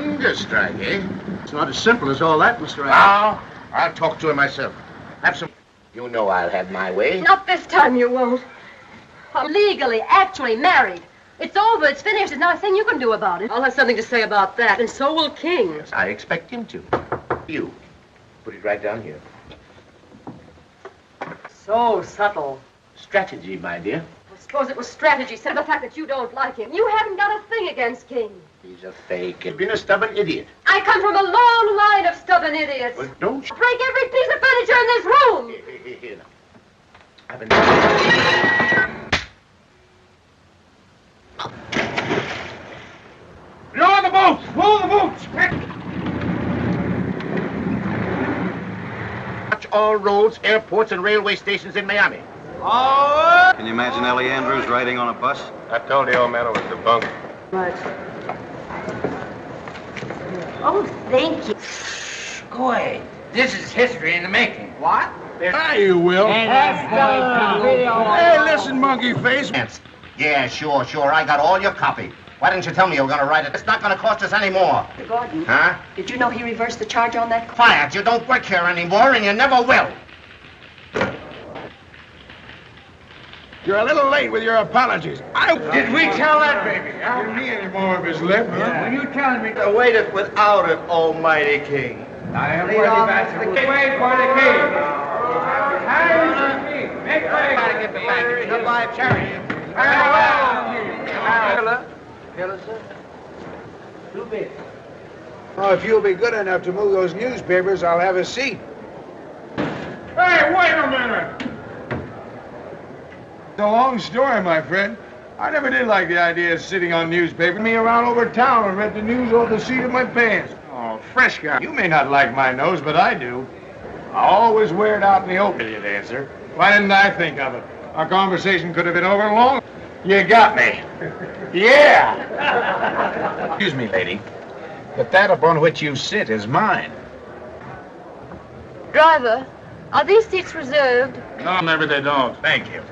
Hunger strike, eh? It's not as simple as all that, Mr. Adams. Now, I'll talk to him myself. Have some... You know I'll have my way. Not this time you won't. I'm legally, actually married. It's over. It's finished. There's not a thing you can do about it. I'll have something to say about that, and so will King. Yes, I expect him to. You. Put it right down here. So subtle. Strategy, my dear. I suppose it was strategy, said the fact that you don't like him. You haven't got a thing against King. He's a fake. He's been a stubborn idiot. I come from a long line of stubborn idiots. Well, don't... Break every piece of furniture in this room. Here, now. I've been... Lower the boats! Lower the boats! Watch all roads, airports, and railway stations in Miami. Can you imagine Ellie Andrews riding on a bus? I told the old man it was debunked. Right. Oh, thank you. Go ahead. This is history in the making. What? There you will. Hey, listen, monkey face. Yeah, sure. I got all your copy. Why didn't you tell me you were going to write it? It's not going to cost us any more. Mr. Gordon. Huh? Did you know he reversed the charge on that? Quiet. You don't work here anymore, and you never will. You're a little late with your apologies. Did we tell that baby? Give me any more of his lip, huh? Were you telling me? Await it without it, almighty king. I am worthy master. Wait for the king. Make way. Gotta get the back. Come by charity. Hello, sir. Too big. Oh, if you'll be good enough to move those newspapers, I'll have a seat. Hey, wait a minute! It's a long story, my friend. I never did like the idea of sitting on newspaper. Me around over town and read the news off the seat of my pants. Oh, fresh guy. You may not like my nose, but I do. I always wear it out in the open. You'd answer. Why didn't I think of it? Our conversation could have been over long. You got me. Yeah. Excuse me, lady, but that upon which you sit is mine. Driver, are these seats reserved? No, maybe they don't. Thank you.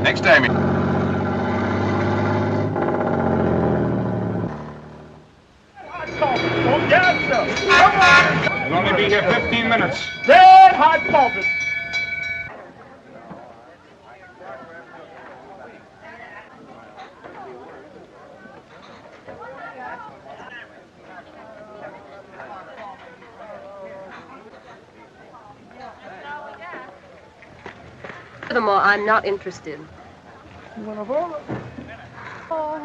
Next time. We'll only be here 15 minutes. Red hot coffee. Furthermore, I'm not interested. Oh,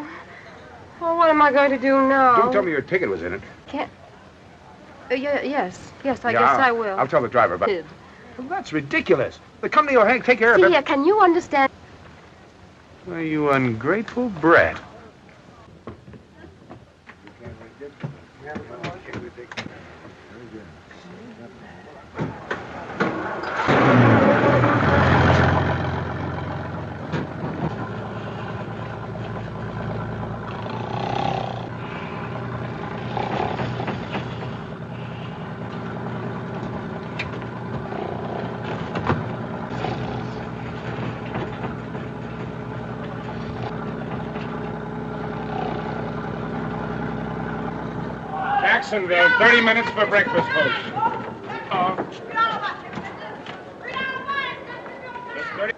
what am I going to do now? Don't tell me your ticket was in it. Can't. Yes, I guess I will. I'll tell the driver, but... Kid. Well, that's ridiculous. The company will take care of it. Here, can you understand? Well, you ungrateful brat. Jacksonville, 30 minutes for breakfast, folks. Just 30.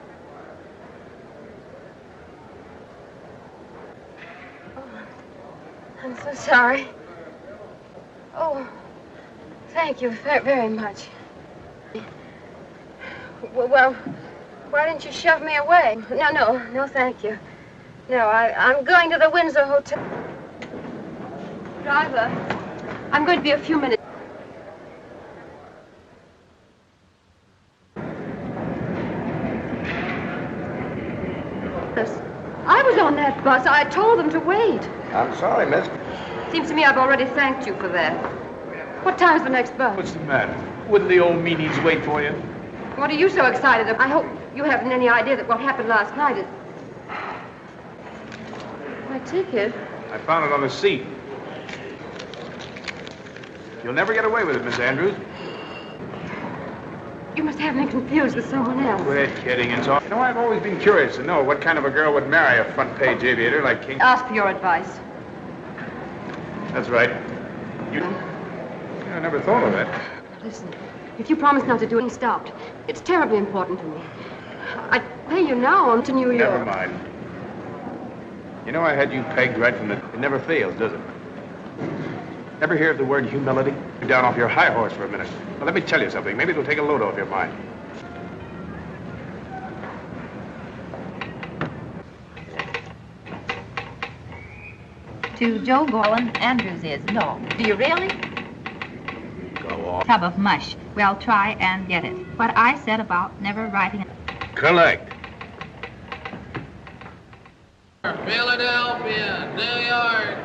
I'm so sorry. Oh, thank you very much. Well, why didn't you shove me away? No, thank you. No, I'm going to the Windsor Hotel. Driver, I'm going to be a few minutes. I was on that bus. I told them to wait. I'm sorry, miss. Seems to me I've already thanked you for that. What time's the next bus? What's the matter? Wouldn't the old meanies wait for you? What are you so excited about? I hope you haven't any idea that what happened last night is... My ticket? I found it on the seat. You'll never get away with it, Miss Andrews. You must have me confused with someone else. Quit kidding. It's all... You know, I've always been curious to know what kind of a girl would marry a front-page aviator like King. Ask for your advice. That's right. You... Yeah, I never thought of that. Listen, if you promise not to do it, stopped. It's terribly important to me. I'd pay you now on to New York. Never mind. You know, I had you pegged right from the... It never fails, does it? Ever hear of the word humility? You're down off your high horse for a minute. Well, let me tell you something. Maybe it'll take a load off your mind. To Joe Gorlin, Andrews is no. Do you really? Go on. Tub of mush. Well, try and get it. What I said about never writing. Collect. Philadelphia, New York,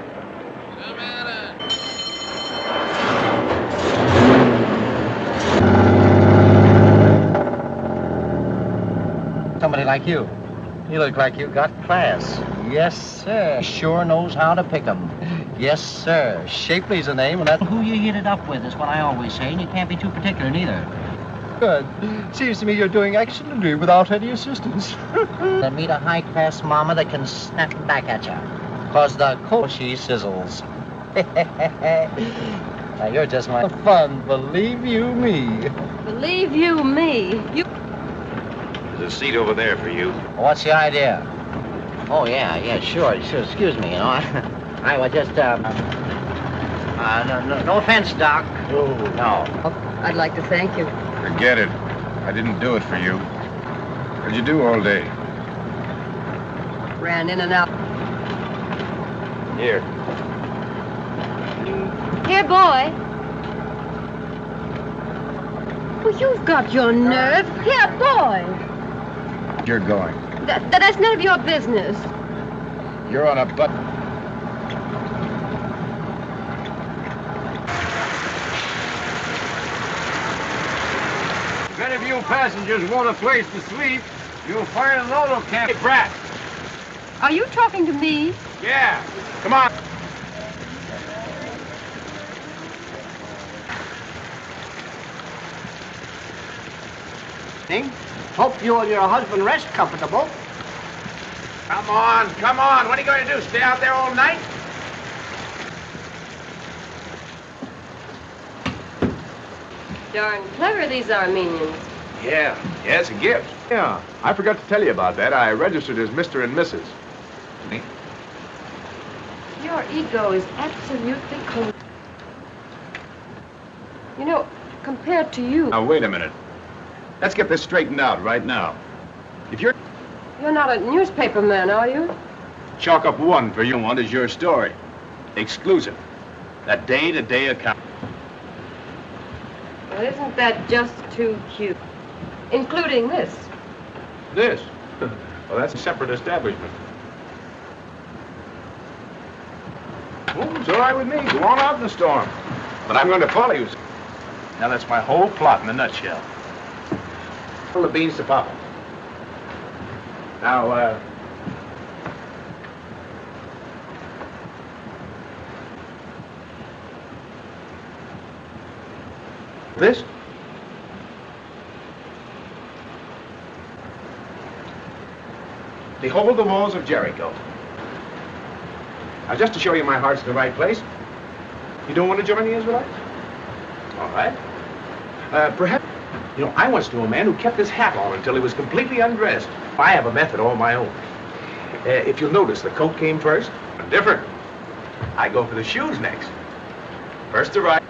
Savannah. Somebody like you. You look like you got class. Yes, sir. Sure knows how to pick 'em. Yes, sir. Shapely's the name, and that's Who you hit it up with is what I always say, and you can't be too particular neither. good. Seems to me you're doing excellently without any assistance. Then meet a high-class mama that can snap back at you. 'Cause the coat she sizzles. Now, you're just my fun, believe you me. Believe you me. You... There's a seat over there for you. What's the idea? Oh, yeah, sure. Excuse me, you know. I was just, no offense, Doc. Oh, no. I'd like to thank you. Forget it. I didn't do it for you. What'd you do all day? Ran in and out. Here. Here, boy. Well, you've got your nerve. Here, boy. You're going. That's none of your business. You're on a butt. If any of you passengers want a place to sleep, you'll find an auto camp. Hey, Brat. Are you talking to me? Yeah. Come on. Hope you and your husband rest comfortable. Come on. What are you going to do? Stay out there all night? Darn clever, these Armenians. Yeah, it's a gift. Yeah, I forgot to tell you about that. I registered as Mr. and Mrs. Your ego is absolutely cold. You know, compared to you... Now, wait a minute. Let's get this straightened out right now. If you're... You're not a newspaper man, are you? Chalk up one for you want is your story. Exclusive. A day-to-day account. Well, isn't that just too cute? Including this. This? Well, that's a separate establishment. Well, it's all right with me. Go on out in the storm. But I'm going to follow you. Now, that's my whole plot in a nutshell. Pull the beans to Papa. Now, this? Behold the walls of Jericho. Now, just to show you my heart's in the right place, you don't want to join the Israelites? All right. Perhaps, you know, I once knew a man who kept his hat on until he was completely undressed. I have a method all my own. If you'll notice, the coat came first. Different. I go for the shoes next. First to right.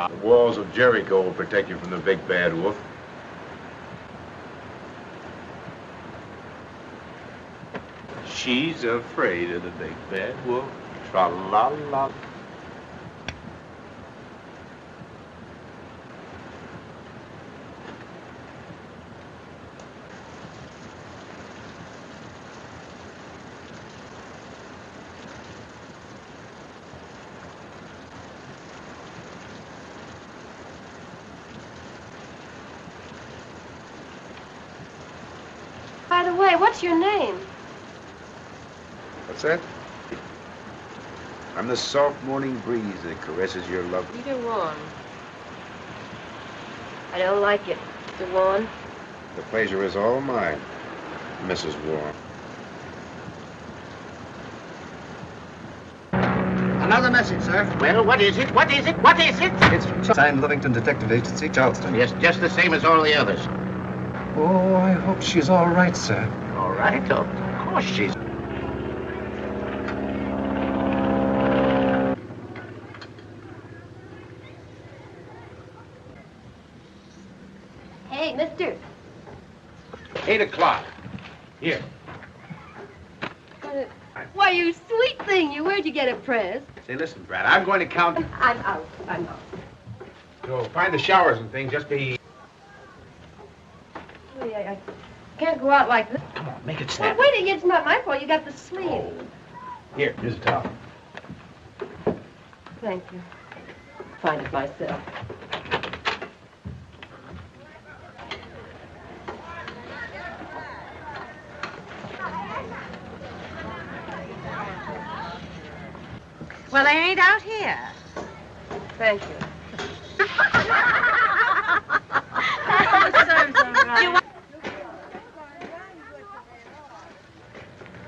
The walls of Jericho will protect you from the big bad wolf. She's afraid of the big bad wolf. Tra-la-la. the way, what's your name? What's that? I'm the soft morning breeze that caresses your love. Peter Warren. I don't like it, Mr. Warren. The pleasure is all mine, Mrs. Warren. Another message, sir. Well, what is it? What is it? What is it? It's from signed Livingston Detective Agency, Charleston. Yes, just the same as all the others. Oh, I hope she's all right, sir. All right, of course she's... Hey, mister. 8 o'clock. Here. Why, you sweet thing, you. Where'd you get it pressed? Say, listen, Brad, I'm going to count... I'm out. So find the showers and things, just be... Oh, yeah, I can't go out like this. Come on, make it Well, snap. wait, it's not my fault. You got the sleeve. Oh. Here's a towel. Thank you. Find it myself. Well, they ain't out here. Thank you.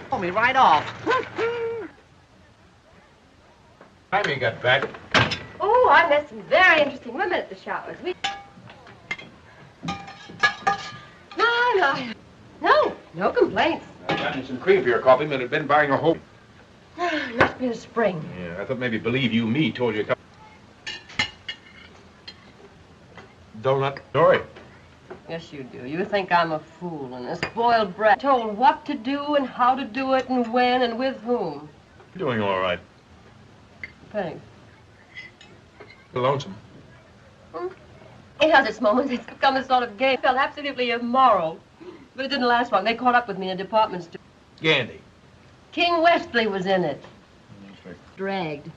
Pull me right off. Time you got back. Oh, I met some very interesting women at the showers. My. No complaints. I've gotten some cream for your coffee, but I've been buying a whole... Must be the spring. Yeah, I thought maybe Believe You Me told you a couple... Donut story. Yes, you do. You think I'm a fool and a spoiled brat, told what to do and how to do it and when and with whom. You're doing all right. Thanks. Lonesome. It has its moments. It's become a sort of game. It felt absolutely immoral. But it didn't last long. They caught up with me in a department store. Gandhi. King Westley was in it. Dragged.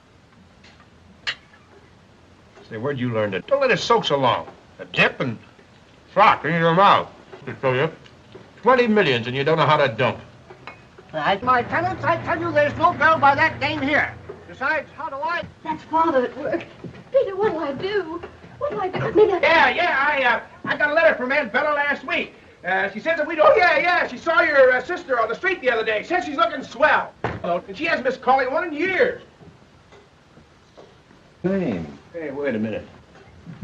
Say, where'd you learn to... Don't let it soak so long. A dip and frock in your mouth. I tell you, 20 millions and you don't know how to dump. My tenants, I tell you, there's no girl by that name here. Besides, how do I... That's Father at work. Peter, what'll I do? What'll I do? Maybe I got a letter from Aunt Bella last week. She says that we don't... She saw your sister on the street the other day. Says she's looking swell. And she hasn't missed calling one in years. Name. Hey, wait a minute.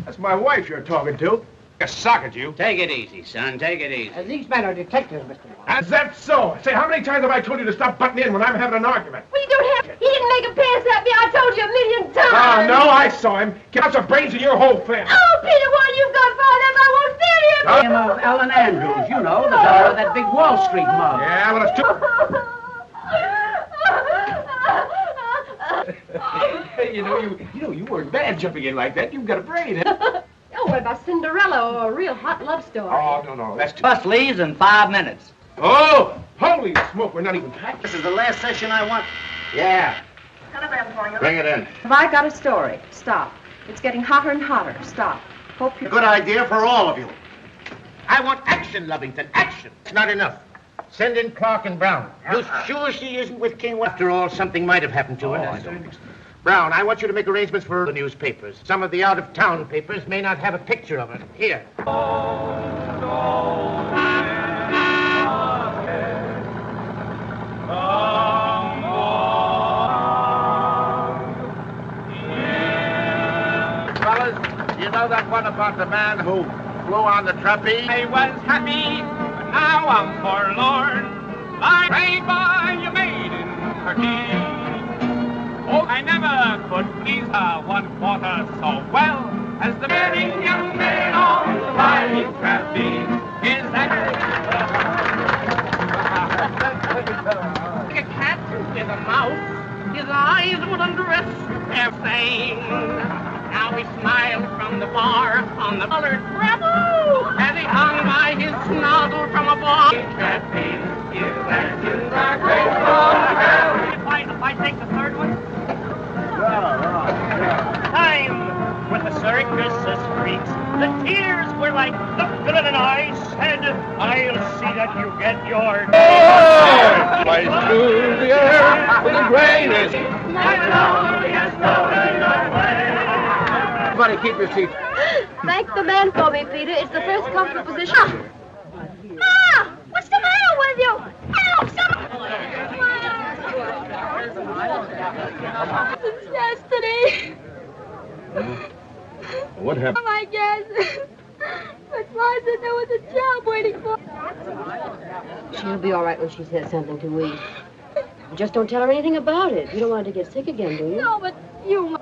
That's my wife you're talking to. A sock at you. Take it easy, son. Take it easy. These men are detectives, Mr. Warren. Is that so? Say, how many times have I told you to stop butting in when I'm having an argument? Well, you don't have... He didn't make a pass at me. I told you a million times. Oh, no, I saw him. Get out some brains in your whole family. Oh, Peter, Warren, you've gone far enough. I won't stand here. Name of Ellen Andrews, you know, the daughter of that big Wall Street mob. Yeah, well, it's too... you weren't bad jumping in like that. You've got a brain, huh? Oh, what about Cinderella or a real hot love story? Oh, no, that's too... Bus leaves in 5 minutes. Oh, holy smoke, we're not even packed. This is the last session I want. Yeah. Bring it in. Have I got a story? Stop. It's getting hotter and hotter. Stop. Hope you... Good idea for all of you. I want action, Lovington, action. It's not enough. Send in Clark and Brown. You sure she isn't with King? After all, something might have happened to her. I don't... Brown, I want you to make arrangements for the newspapers. Some of the out-of-town papers may not have a picture of her. Here. Fellas, you know that one about the man who flew on the trapeze? I was happy, but now I'm forlorn. Like rainbow you made in her tea. Oh, I never could please her 1/4 so well as the very young man on the light trapeze. Is that like a cat with a mouse? His eyes would undress everything. Now he smiled from the bar on the colored bravo as he hung by his nozzle from a bar. Trapeze is acting the great if I take the third one. Time with the circus freaks, the tears were like the villain and I said, I'll see that you get your... Flies through the air with the greatest. Everybody keep your seats. Thank the man for me, Peter. It's the first comfortable position. Ah! What's the matter with you? Help! Since yesterday. What happened? Oh, I guess. But Ma said there was a job waiting for her. She'll be all right when she's had something to eat. Just don't tell her anything about it. You don't want her to get sick again, do you? No, but you...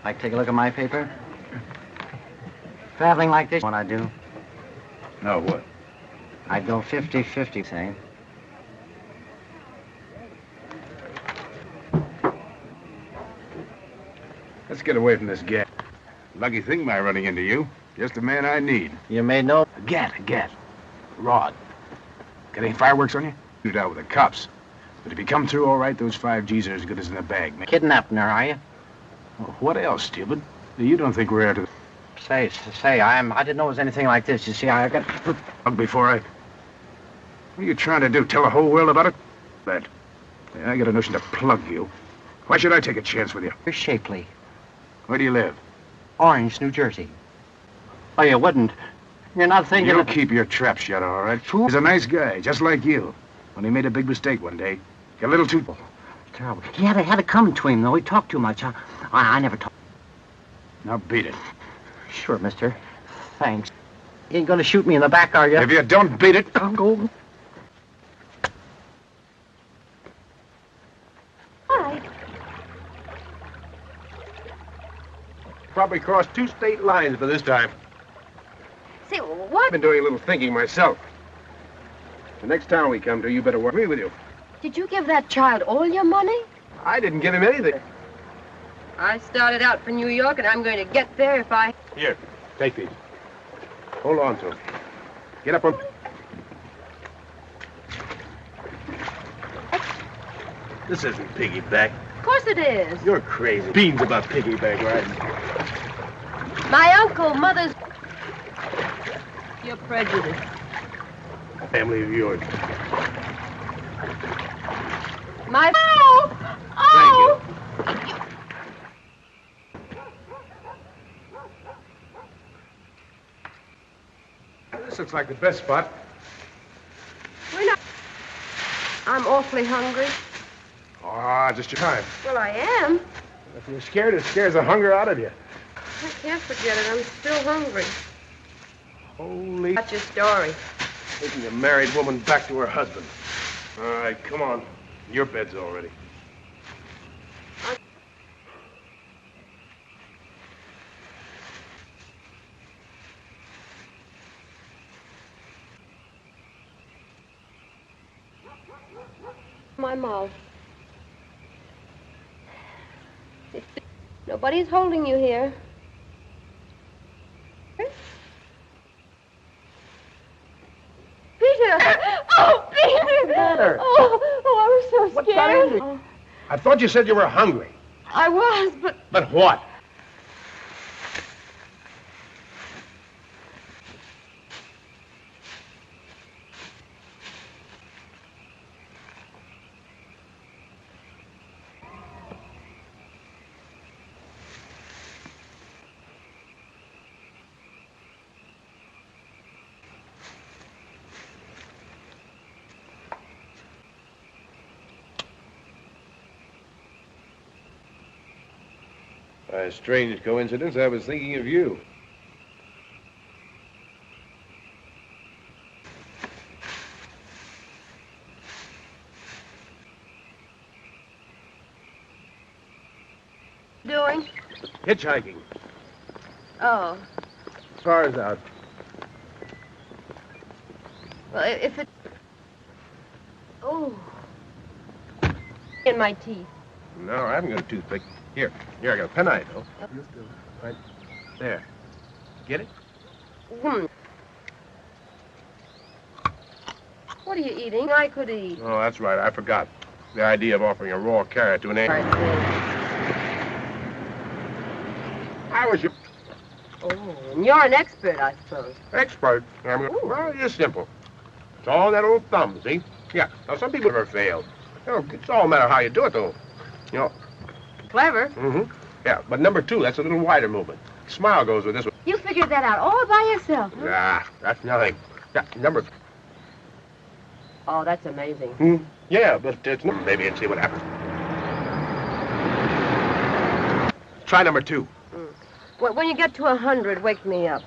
Like to take a look at my paper? Traveling like this, what I do? No, what? I'd go 50-50, say. Let's get away from this gas. Lucky thing my running into you. Just the man I need. You made no... A gat. Rod. Got any fireworks on you? Shoot it out with the cops. But if you come through all right, those 5 G's are as good as in the bag, man. Kidnapping her, are you? Well, what else, stupid? You don't think we're out to... Say, I didn't know it was anything like this. You see, I got... Before I... What are you trying to do? Tell the whole world about it? That. I got a notion to plug you. Why should I take a chance with you? You're shapely. Where do you live? Orange, New Jersey. Oh, you wouldn't. You're not thinking... You'll keep your trap shut, all right? Fool. He's a nice guy, just like you. When he made a big mistake one day. Got a little too... Terrible. He had to come to him, though. He talked too much. I never talked. Now beat it. Sure, mister. Thanks. You ain't gonna shoot me in the back, are you? If you don't beat it... I'll go. Hi. Probably crossed 2 state lines by this time. Say, what? I've been doing a little thinking myself. The next town we come to, you better agree with you. Did you give that child all your money? I didn't give him anything. I started out for New York, and I'm going to get there if I... Here, take these. Hold on to them. Get up on... This isn't piggyback. Of course it is. You're crazy. Beans about piggyback riding. My uncle, mother's... You're prejudiced. Family of yours. My... Oh! Thank you. This looks like the best spot. We're not... I'm awfully hungry. Ah, just your time. Well, I am. If you're scared, it scares the hunger out of you. I can't forget it. I'm still hungry. Holy... That's your story. Taking a married woman back to her husband. All right, come on. Your bed's all ready. My mouth. Nobody's holding you here. Peter! Oh, Peter! What's the matter? Oh, I was so scared. Oh. I thought you said you were hungry. I was, but... But what? By a strange coincidence, I was thinking of you. Doing? Hitchhiking. Oh. Car's out. Well, if it... Oh. In my teeth. No, I haven't got a toothpick. Here, I got a penknife, though. Right there. Get it? What are you eating? I could eat. Oh, that's right. I forgot. the idea of offering a raw carrot to an egg. I was your... Oh, and you're an expert, I suppose. Expert? Well, it's simple. It's all that old thumb, see? Yeah. Now, some people never fail. You know, it's all a matter of how you do it, though. You know. Clever. Mm-hmm. Yeah, but number 2, that's a little wider movement. Smile goes with this one. You figured that out all by yourself, huh? Nah, that's nothing. Yeah, number... Oh, that's amazing. Yeah, but it's not... Maybe and see what happens. Try number 2. Well, when you get to 100, wake me up.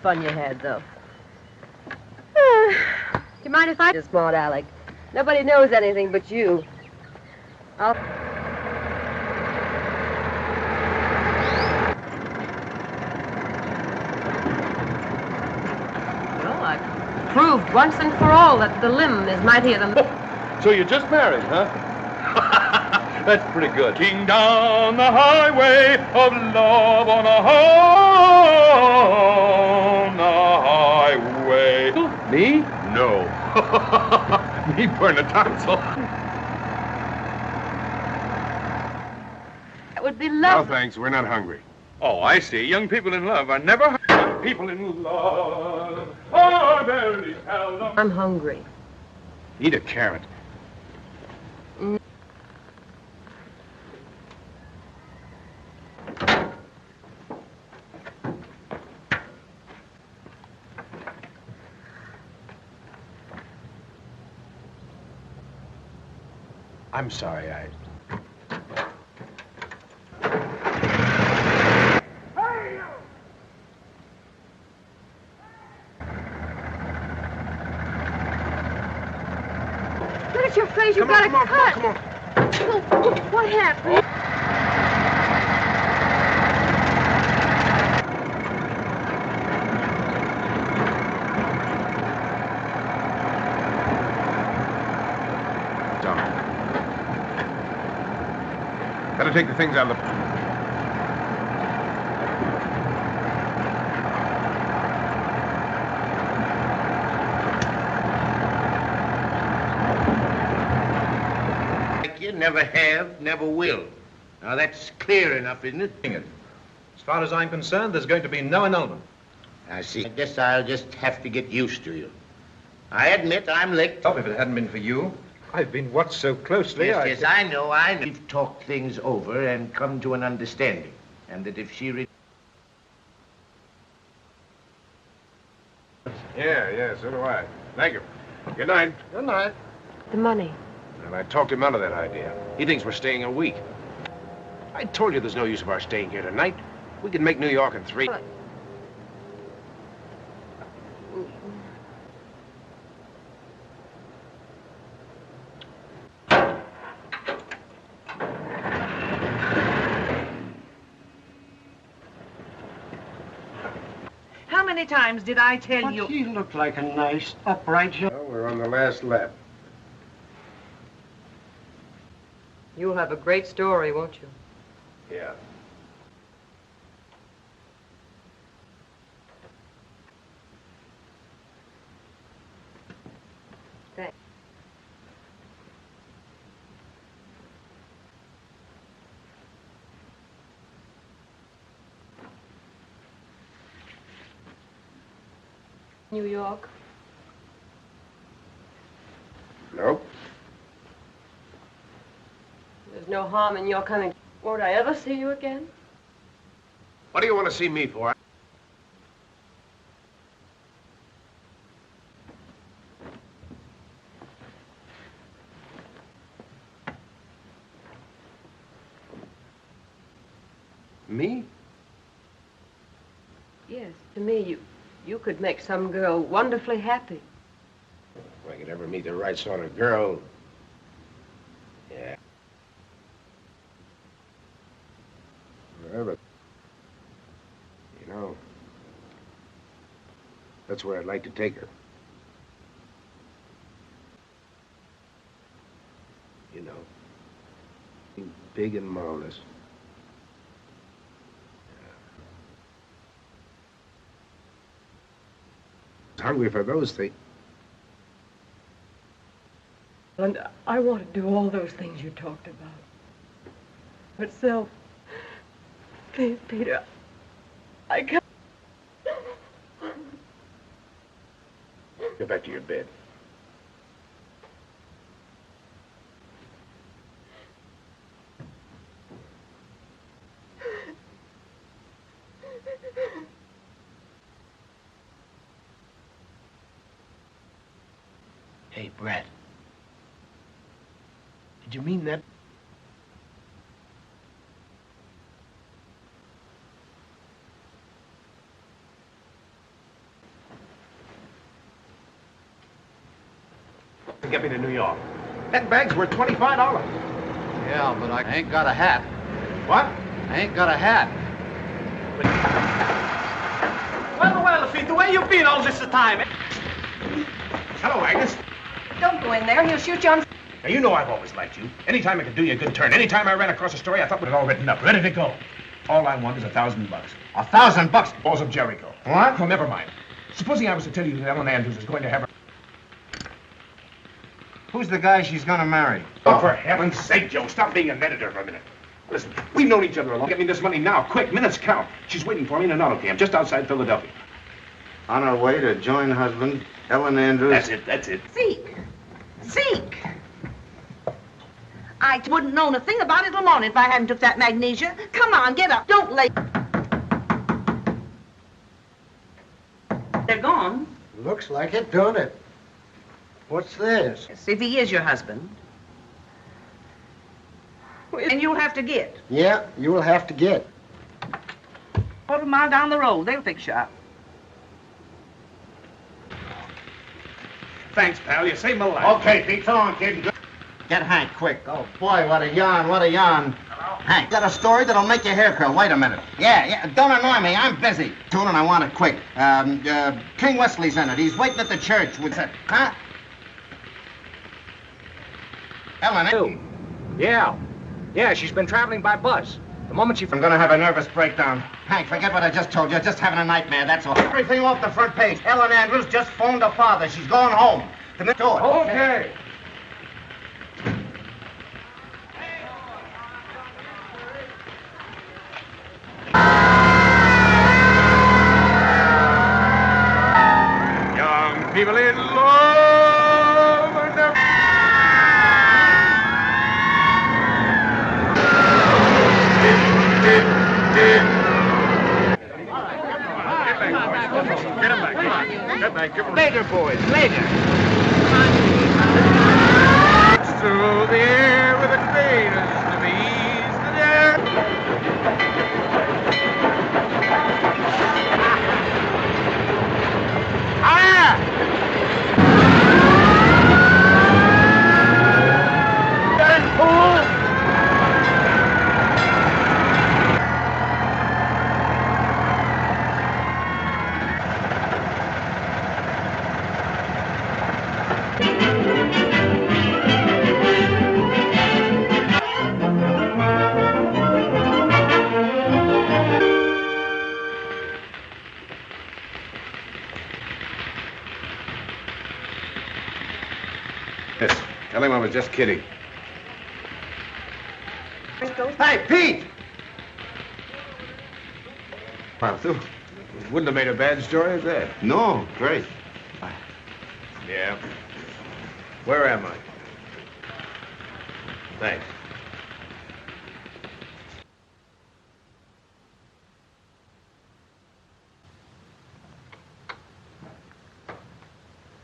Fun you had, though. Do you mind if I... You're smart, Alec. Nobody knows anything but you. Well, I've proved once and for all that the limb is mightier than... So you just married, huh? That's pretty good. King down the highway of love on a highway. Me? No. Me burn a tonsil. That would be No, lovely. thanks. We're not hungry. Oh, I see. Young people in love are never hungry. Young people in love are very seldom. I'm hungry. Eat a carrot. I'm sorry, Look at your face. You've got a cut. Come on. What happened? Better take the things out of the... Like you never have, never will. Now that's clear enough, isn't it? As far as I'm concerned, there's going to be no annulment. I see. I guess I'll just have to get used to you. I admit I'm licked. Oh, if it hadn't been for you, I've been watched so closely. Yes, I know. We've talked things over and come to an understanding. And that if she... Yeah, so do I. Thank you. Good night. Good night. The money. And I talked him out of that idea. He thinks we're staying a week. I told you there's no use of our staying here tonight. We can make New York in 3. How many times did I tell you? He looked like a nice, upright young... Well, we're on the last lap. You'll have a great story, won't you? Yeah. Thanks. New York? Nope. There's no harm in your coming. Won't I ever see you again? What do you want to see me for? Me? Yes, to me, you could make some girl wonderfully happy. If I could ever meet the right sort of girl. Yeah. But, you know, that's where I'd like to take her. You know, big and marvelous. Hungry for those things. And I want to do all those things you talked about. But, Sel, please, Peter, I can't. Go back to your bed. Hey, Brett. Did you mean that? Get me to New York. That bag's worth $25. Yeah, but I ain't got a hat. What? I ain't got a hat. Well, Lafitte, where you been all this time? Hello, Agnes. Don't go in there. He'll shoot you on... Now, you know I've always liked you. Anytime I could do you a good turn, anytime I ran across a story, I thought it was all written up, ready to go. All I want is $1,000. $1,000? Balls of Jericho. What? Oh, never mind. Supposing I was to tell you that Ellen Andrews is going to have her... Who's the guy she's gonna marry? Oh, for heaven's sake, Joe, stop being an editor for a minute. Listen, we've known each other a long. Get me this money now, quick, minutes count. She's waiting for me in an auto camp just outside Philadelphia. On her way to join husband, Ellen Andrews. That's it. Zeke! I wouldn't know a thing about it till morning if I hadn't took that magnesia. Come on, get up. Don't lay. They're gone. Looks like it, don't it? What's this? Yes, if he is your husband. And you'll have to get. Yeah, you'll have to get. Quarter mile down the road. They'll fix you up. Thanks, pal. You saved my life. Okay, Pete, so on, kid. Get Hank, quick. Oh, boy, what a yarn, what a yarn. Hello? Hank, got a story that'll make your hair curl. Wait a minute. Yeah, don't annoy me. I'm busy. Tune and I want it quick. King Wesley's in it. He's waiting at the church with it. Huh? Ellen, Yeah, she's been traveling by bus. The moment she... I'm gonna have a nervous breakdown. Hank, forget what I just told you. Just having a nightmare, that's all. Everything off the front page. Ellen Andrews just phoned her father. She's going home. Commit to it. Okay. Young people in love and never... Get back. Later, boys, later. Through the air with the greatest of ease and air. Yes, tell him I was just kidding. Hey, Pete! Well, wouldn't have made a bad story of that. No, great. Yeah. Where am I? Thanks.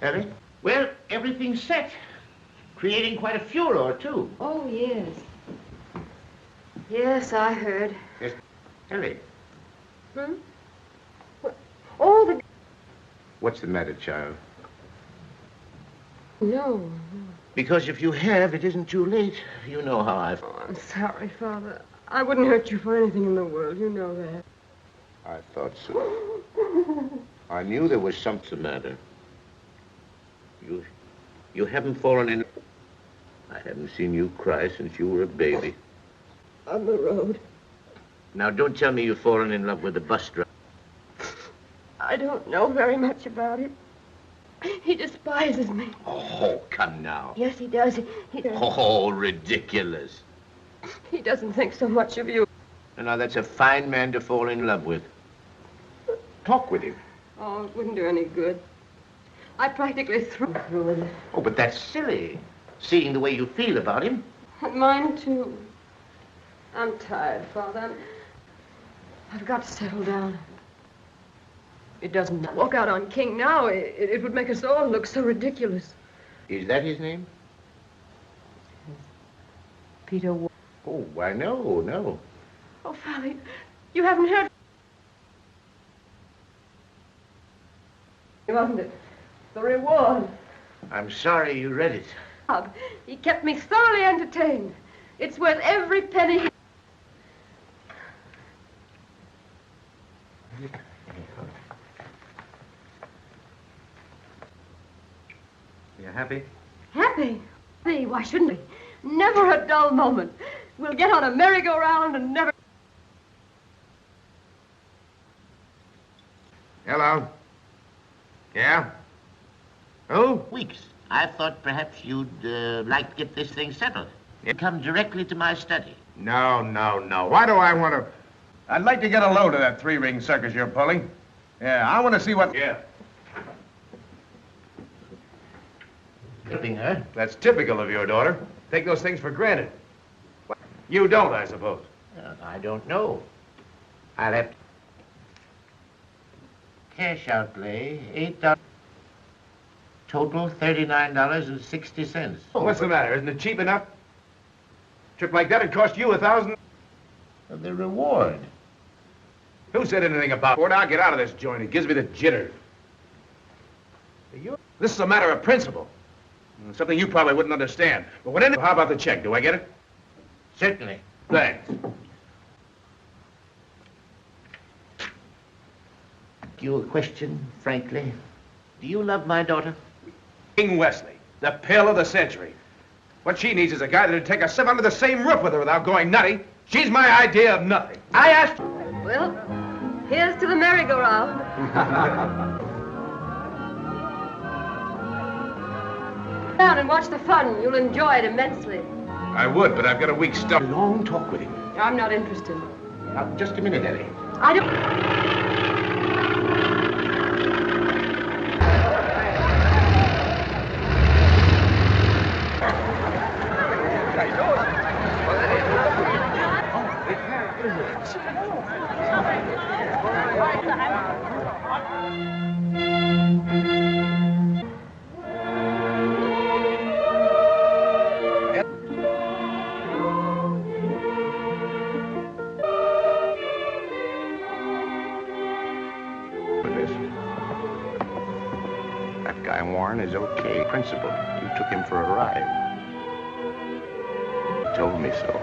Harry? Well, everything's set. Creating quite a furor, too. Oh, yes. Yes, I heard. Yes. Harry, Hmm? Oh, the... What's the matter, child? No. because if you have, it isn't too late. You know how I... Oh, I'm sorry, Father. I wouldn't hurt you for anything in the world. You know that. I thought so. I knew there was something the matter. You haven't fallen in... I haven't seen you cry since you were a baby. On the road. Now, don't tell me you've fallen in love with the bus driver. I don't know very much about it. He despises me. Oh, come now. Yes, he does. He does. Oh, ridiculous. He doesn't think so much of you. Now, that's a fine man to fall in love with. Talk with him. Oh, it wouldn't do any good. I practically threw with it. Oh, but that's silly, seeing the way you feel about him. And mine, too. I'm tired, Father. I've got to settle down. It doesn't walk out on King now. It would make us all look so ridiculous. Is that his name? Peter. Oh, why, no. Oh, Father, you haven't heard. Wasn't it? The reward. I'm sorry you read it. He kept me thoroughly entertained. It's worth every penny. You happy? Happy? Why shouldn't we? Never a dull moment. We'll get on a merry-go-round and never... Hello. Yeah? Who? Weeks. I thought perhaps you'd like to get this thing settled. Come directly to my study. No. Why do I want to... I'd like to get a load of that three-ring circus you're pulling. Yeah, I want to see what... Yeah. Tipping her. That's typical of your daughter. Take those things for granted. You don't, I suppose. I don't know. I'll have to... Cash outlay, $8. Total, $39.60. What's the matter? Isn't it cheap enough? A trip like that would cost you $1,000. The reward. Who said anything about it? I'll get out of this joint. It gives me the jitters. This is a matter of principle. Something you probably wouldn't understand. But how about the check? Do I get it? Certainly. Thanks. You a question, frankly. Do you love my daughter? King Wesley, the pill of the century. What she needs is a guy that'd take a sip under the same roof with her without going nutty. She's my idea of nothing. I asked... Well, here's to the merry-go-round. Down and watch the fun. You'll enjoy it immensely. I would, but I've got a weak stomach. Long talk with him. I'm not interested. Now, just a minute, Ellie. I don't... Is okay. Principal, you took him for a ride. He told me so.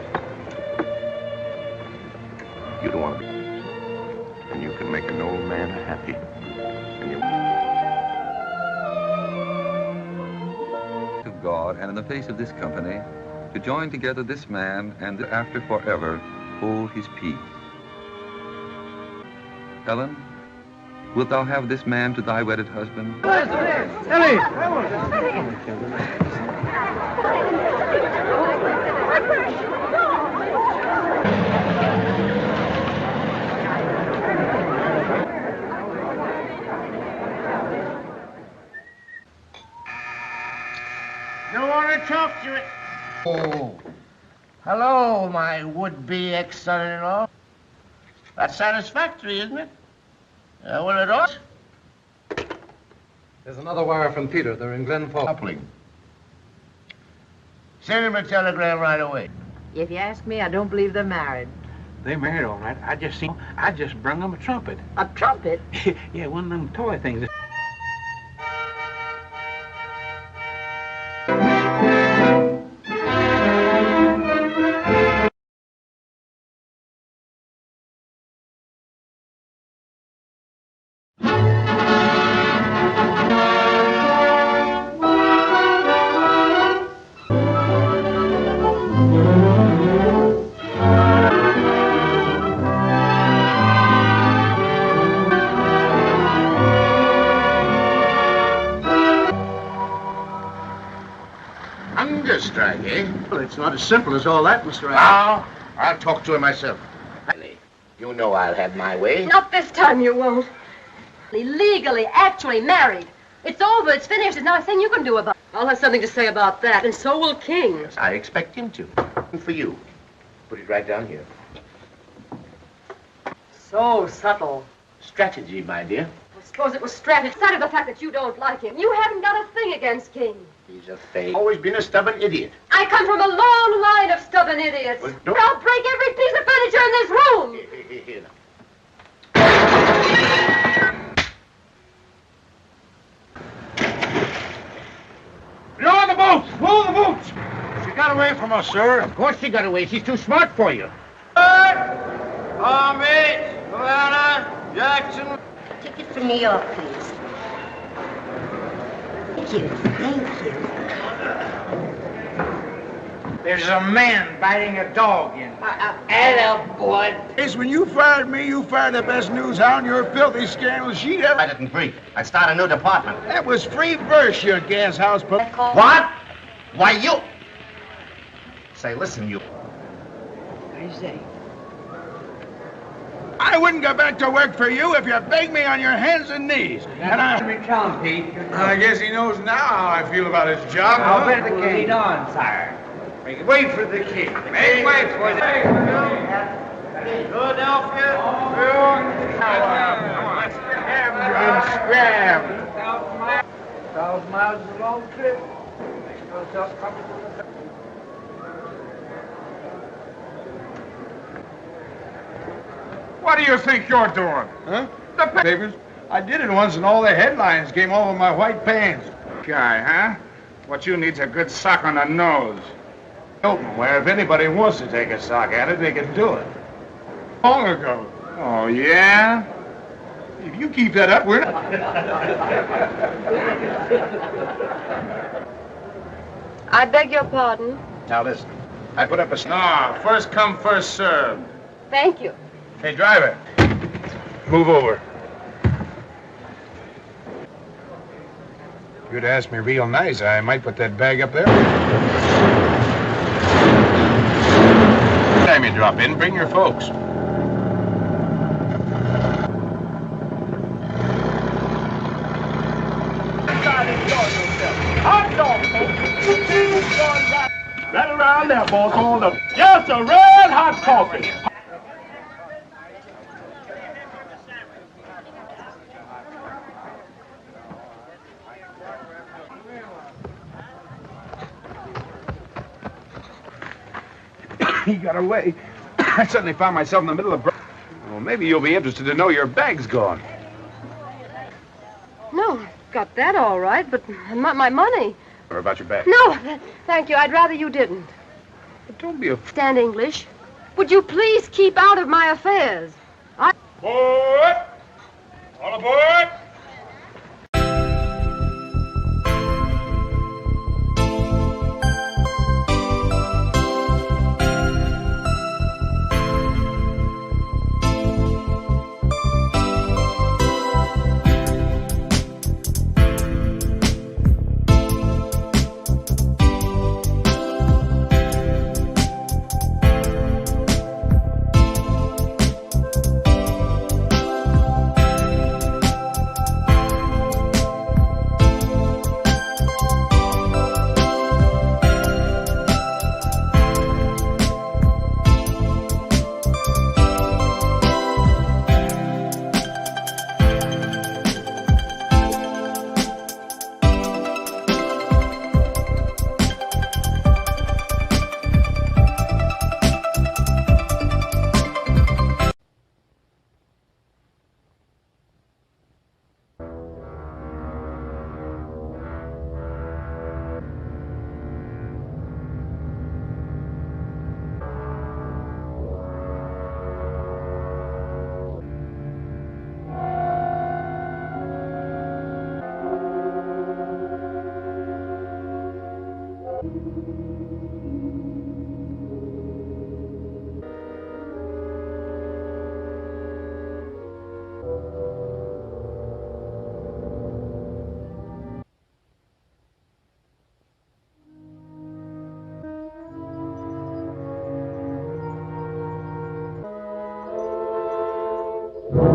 You don't want to be... And you can make an old man happy. And you... Of God and in the face of this company, to join together this man and after forever hold his peace. Helen, wilt thou have this man to thy wedded husband? Ellie! Don't want to talk to it. Oh. Hello, my would-be ex-son-in-law. That's satisfactory, isn't it? Well, it ought. There's another wire from Peter. They're in Glen Falls. Coupling. Send him a telegram right away. If you ask me, I don't believe they're married. They're married, all right. I just brung them a trumpet. A trumpet? Yeah, one of them toy things. drag, eh? Well, it's not as simple as all that, Mr. Now, I'll talk to him myself. Honey, you know I'll have my way. Not this time you won't. Legally, actually married. It's over. It's finished. There's not a thing you can do about it. I'll have something to say about that, and so will King. Yes, I expect him to. And for you. Put it right down here. So subtle. Strategy, my dear. I suppose it was strategy. Aside of the fact that you don't like him, you haven't got a thing against King. He's a fake. Always been a stubborn idiot. I come from a long line of stubborn idiots. Well, don't- I'll break every piece of furniture in this room. Here, now. Blow the boots! Blow the boots! She got away from us, sir. Of course she got away. She's too smart for you. Army, Savannah, Jackson. Ticket for New York, please. Thank you. Thank you. There's a man biting a dog in. Boy. Ace, when you fired me, you fired the best news hound your filthy scandal sheet ever. I didn't breathe. I'd start a new department. That was free verse, you gas house. What? Why, you... Say, listen, you... What do you say? I wouldn't go back to work for you if you begged me on your hands and knees. And Recount, Pete. I guess he knows now how I feel about his job. I'll bet the Kane. Lead on, sire. Make way for the King. Make way for the King. Philadelphia. Scram. 1,000 miles is a long trip. What do you think you're doing? Huh? The papers. I did it once and all the headlines came over my white pants. Guy, huh? What you need's a good sock on the nose. Hilton, where if anybody wants to take a sock at it, they can do it. Long ago. Oh, yeah? If you keep that up, we're not... I beg your pardon. Now listen, I put up a... No, first come, first served. Thank you. Hey, driver. Move over. If you'd asked me real nice, I might put that bag up there. Time you drop in, bring your folks. Right around there, boys. Hold up. Just a red hot coffee. He got away. I suddenly found myself in the middle of... Well, maybe you'll be interested to know your bag's gone. No, I've got that all right, but not my money. Or about your bag. No, thank you. I'd rather you didn't. But don't be a... Stand English. Would you please keep out of my affairs? Board! All aboard! News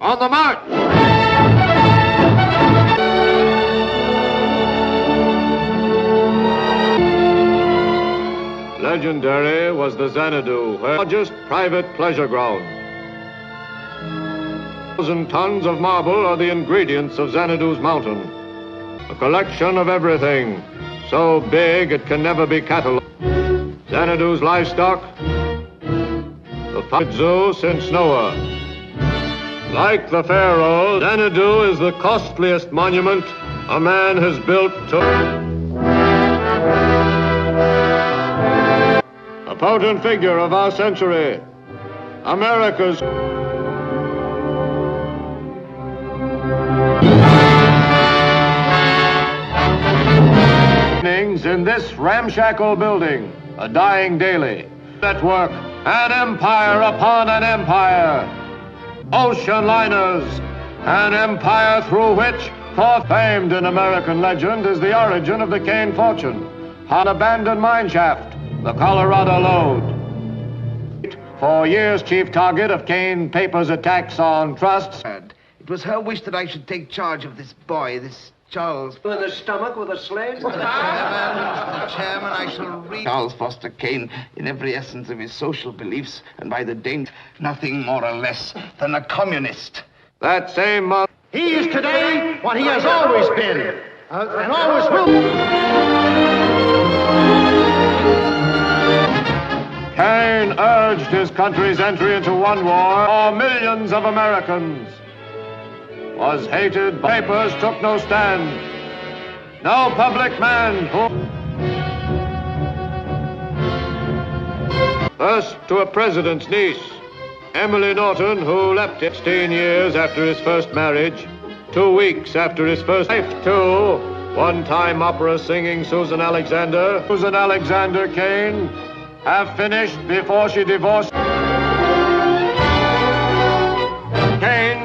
on the march! Legendary was the Xanadu, the largest private pleasure ground. 1,000 tons of marble are the ingredients of Xanadu's mountain. A collection of everything, so big it can never be catalogued. Xanadu's livestock, the finest zoo since Noah. Like the pharaoh, Xanadu is the costliest monument a man has built to... A potent figure of our century, America's... In this ramshackle building, a dying daily network, an empire upon an empire, ocean liners, an empire through which, famed in American legend, is the origin of the Kane fortune, an abandoned mine shaft, the Colorado lode. For years, chief target of Kane Paper's attacks on trusts. It was her wish that I should take charge of this boy, this Charles. In the stomach with a sledge? Mr. Chairman, I shall read Charles Foster Kane in every essence of his social beliefs, and by the danger, nothing more or less than a communist. That same month. He is today what he has always been, and always will. Kane urged his country's entry into one war for millions of Americans. Was hated, papers took no stand. No public man who... First to a president's niece, Emily Norton, who left 16 years after his first marriage, 2 weeks after his first wife, to one-time opera singing Susan Alexander Kane, have finished before she divorced. Kane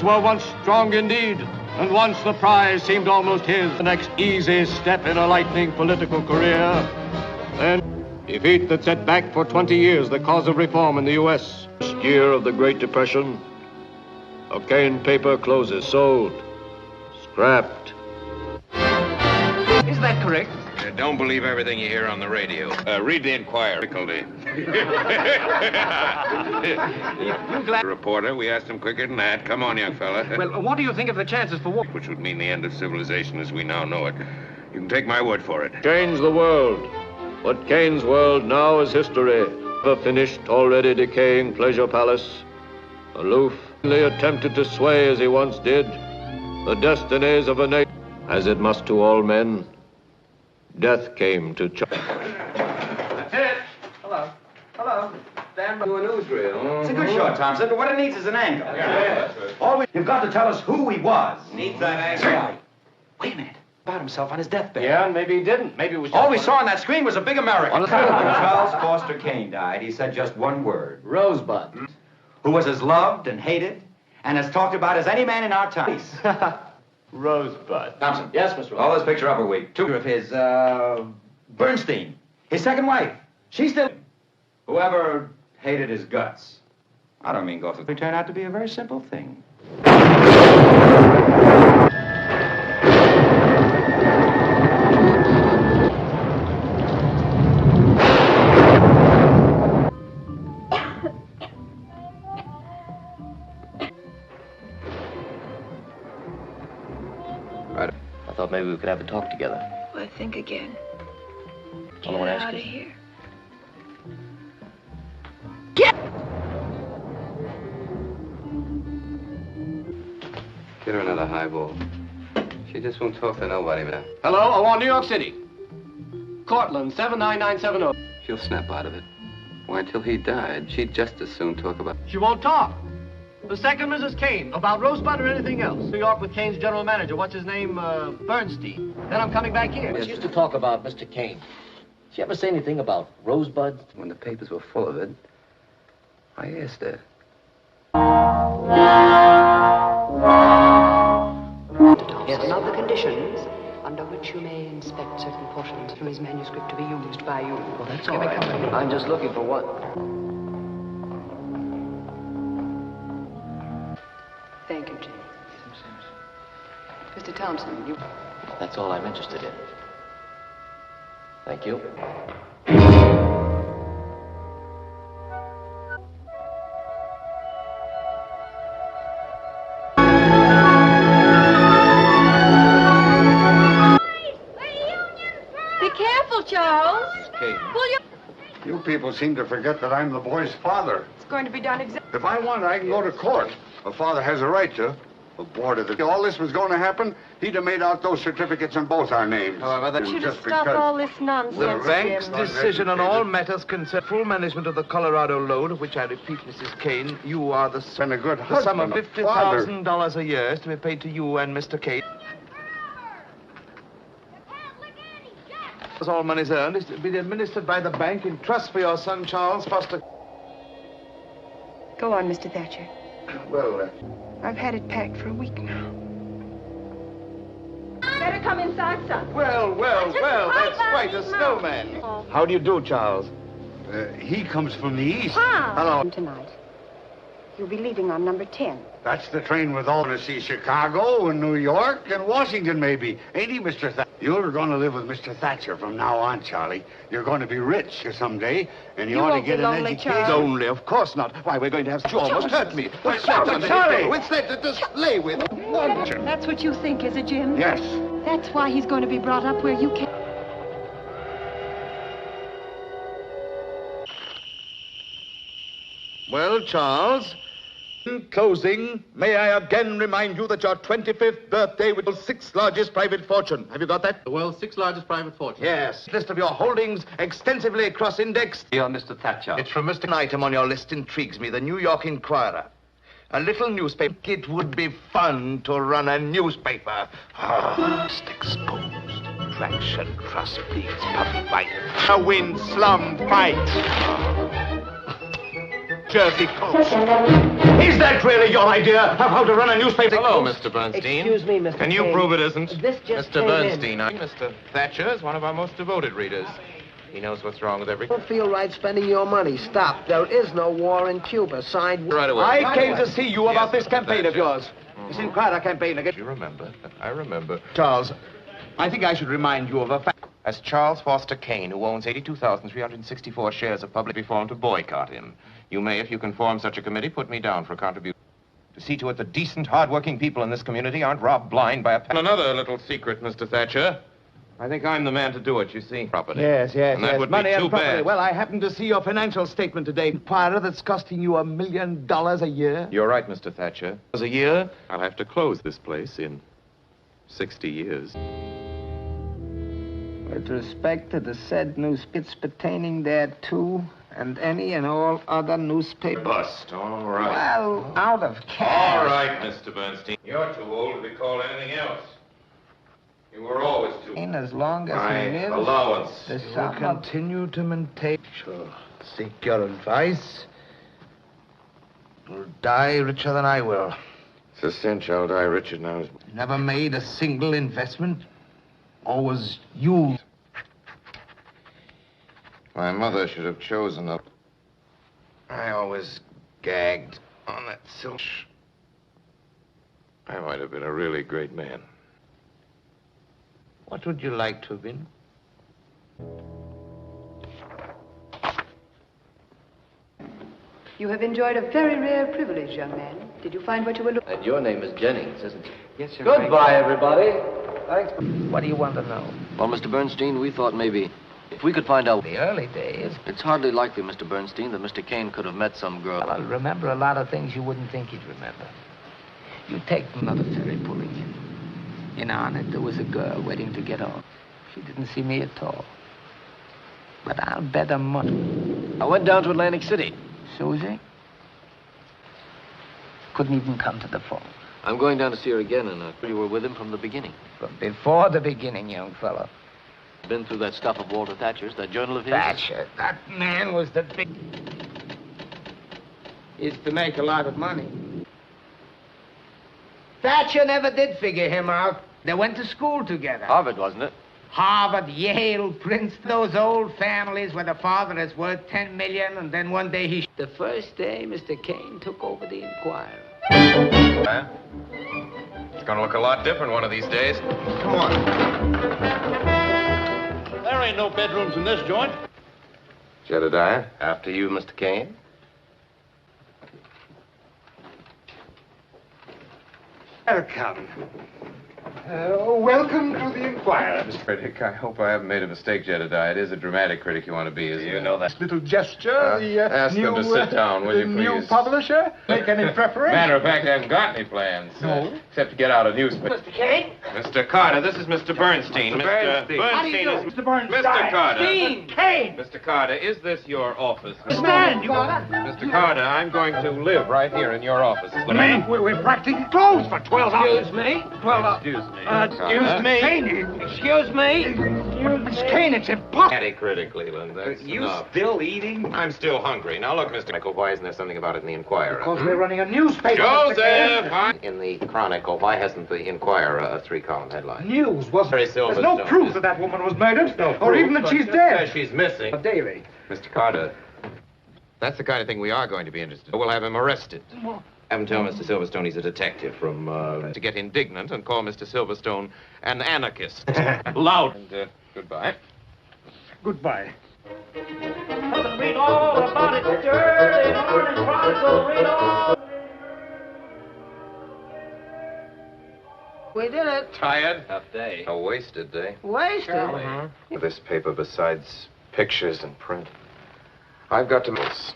were once strong indeed, and once the prize seemed almost his. The next easy step in a lightning political career. Then, defeat that set back for 20 years the cause of reform in the U.S. First year of the Great Depression, a Kane paper closes, sold, scrapped. Is that correct? Don't believe everything you hear on the radio. Read the Enquirer. Difficulty. Reporter, we asked him quicker than that. Come on, young fella. Well, what do you think of the chances for war? Which would mean the end of civilization as we now know it. You can take my word for it. Change the world. But Kane's world now is history. The finished, already decaying pleasure palace. Aloof, only attempted to sway as he once did the destinies of a nation, as it must to all men. Death came to Charles. That's it. Hello. Hello. Stand by. Do a newsreel. It's a good shot, Thompson, but what it needs is an angle. Yeah. Always, you've got to tell us who he was. Needs that angle. Wait a minute. About himself on his deathbed. Yeah, and maybe he didn't. Maybe it was. All we saw on that screen was a big American. When Charles Foster Kane died, he said just one word. Rosebud. Who was as loved and hated and as talked about as any man in our time. Rosebud. Thompson. Yes, Mr. Rosebud. Hold this picture up a week. Two of his, Bernstein. His second wife. She's still... Whoever hated his guts. I don't mean go through. It turned out to be a very simple thing. I thought maybe we could have a talk together. Well, think again. All I want to ask Out of is... here. Get her another highball. She just won't talk to nobody, man. Hello, I want New York City. Cortland, 79970. She'll snap out of it. Why, until he died, she'd just as soon talk about... She won't talk. The second Mrs. Kane, about Rosebud or anything else. New York with Kane's general manager. What's his name? Bernstein. Then I'm coming back here. She used to talk about Mr. Kane. Did she ever say anything about Rosebud? When the papers were full of it, I asked her. Yes, not the conditions under which you may inspect certain portions from his manuscript to be used by you. Well, that's all right. I'm just looking for one. Thank you, Jane. Mr. Thompson, you... That's all I'm interested in. Thank you. Be careful, Charles. Kane. Will you... You people seem to forget that I'm the boy's father. It's going to be done exactly... If I want, I can go to court. A father has a right to. Aborted it. All this was going to happen, he'd have made out those certificates in both our names. However, that should have stopped all this nonsense. The bank's Jim. decision on all matters concern full management of the Colorado loan, of which I repeat, Mrs. Kane, you are the son. A good the sum of husband, a father. $50,000 a year is to be paid to you and Mr. Kane. As all money's earned is to be administered by the bank in trust for your son, Charles Foster. Go on, Mr. Thatcher. Well, I've had it packed for a week now. Better come inside, son. Well, that's quite a snowman. How do you do, Charles? he comes from the east. Ah. Hello. Tonight. You'll be leaving on number 10. That's the train with all to see Chicago and New York and Washington, maybe. Ain't he, Mr. Thatcher? You're going to live with Mr. Thatcher from now on, Charlie. You're going to be rich someday, and you ought to get an education. Lonely, of course not. Why, we're going to have... You almost hurt me. What's that? Charlie! What's that to display with? That's what you think, is it, Jim? Yes. That's why he's going to be brought up where you can't. Well, Charles, in closing, may I again remind you that your 25th birthday was the 6th largest private fortune. Have you got that? The world's 6th largest private fortune. Yes. List of your holdings extensively cross-indexed. Dear Mr. Thatcher. It's from Mr. An item on your list intrigues me, the New York Inquirer. A little newspaper. It would be fun to run a newspaper. Just exposed. Traction, trust, bleeds, puppy bite. A wind, slum, fight. Jersey coach. Is that really your idea of how to run a newspaper? Hello, Mr. Bernstein. Excuse me, Mr. Can you Kane. prove it isn't? This just Mr. came Bernstein, in. Mr. Thatcher is one of our most devoted readers. He knows what's wrong with every... Don't feel right spending your money. Stop. There is no war in Cuba. Signed... Right away. I came to see you about Yes, this campaign of Thatcher. yours. This Inquirer campaign against... You remember. I remember. Charles, I think I should remind you of a fact. As Charles Foster Kane, who owns 82,364 shares of public reform, to boycott him. You may, if you can form such a committee, put me down for a contribution. To see to it that decent, hard-working people in this community aren't robbed blind by a... And another little secret, Mr. Thatcher. I think I'm the man to do it, you see. Property. Yes. And that would Money be and too property. bad. Well, I happened to see your financial statement today. Inquirer that's costing you $1 million a year. You're right, Mr. Thatcher. A year, I'll have to close this place in 60 years. With respect to the said newspapers pertaining thereto, and any and all other newspapers. Bust, all right. Well, out of cash. All right, Mr. Bernstein. You're too old to be called anything else. You were always too... In as long as My he lives, allowance. the You will sum of... continue to maintain... Sure. Seek your advice. You'll die richer than I will. It's a cinch I'll die richer now. Never made a single investment. Always you. My mother should have chosen a... I always gagged on that silk. I might have been a really great man. What would you like to have been? You have enjoyed a very rare privilege, young man. Did you find what you were looking for? And your name is Jennings, isn't it? Yes, sir. Goodbye, everybody. Thanks. What do you want to know? Well, Mr. Bernstein, we thought maybe if we could find out... The early days. It's hardly likely, Mr. Bernstein, that Mr. Kane could have met some girl. Well, I'll remember a lot of things you wouldn't think he'd remember. You take another ferry pulling in. On it, there was a girl waiting to get off. She didn't see me at all. But I'll bet her money. I went down to Atlantic City. Susie? Couldn't even come to the phone. I'm going down to see her again, and you were with him from the beginning. From before the beginning, young fellow. Been through that stuff of Walter Thatcher's, that journal of his? Thatcher. That man was the big... Used to make a lot of money. Thatcher never did figure him out. They went to school together. Harvard, wasn't it? Harvard, Yale, Princeton, those old families where the father is worth $10 million, and then one day he... The first day, Mr. Kane took over the Enquirer. Huh? It's gonna look a lot different one of these days. Come on. There ain't no bedrooms in this joint. Jedediah, after you, Mr. Kane. Welcome. Welcome to the Enquirer. Mr. Critic, I hope I haven't made a mistake, Jedediah. It is a dramatic critic you want to be, isn't it? You know that little gesture, ask them to sit down, will you, please? New publisher? Make any preparation? Matter of fact, I haven't got any plans. No? Except to get out a newspaper. Mr. Kane? Mr. Carter, this is Mr. Bernstein. Bernstein. How do you do? Mr. Bernstein. Mr. Carter. Dean! Kane! Mr. Carter, is this your office? Stand! Mr. Carter, I'm going to live right here in your office. Man, we're practically closed for 12 hours. Excuse me? Well, Excuse me. Excuse me. Excuse me? Miss Kane, it's impossible. Critic, Leland. That's You enough. still eating? I'm still hungry. Now look, Mr. Chronicle, why isn't there something about it in the Enquirer? Because we're running a newspaper. Joseph! In the Chronicle, why hasn't the Enquirer a 3-column headline? News wasn't. There's no proof that woman was murdered, or even that she's dead. She's missing. A daily. Mr. Carter, that's the kind of thing we are going to be interested in. We'll have him arrested. Have him tell Mr. Silverstone he's a detective from, to get indignant and call Mr. Silverstone an anarchist. Loud. And, goodbye. Goodbye. Read all about it. Early morning chronicle. Read all. We did it. Tired? Tough day. A wasted day. Wasted. This paper, besides pictures and print, I've got to miss.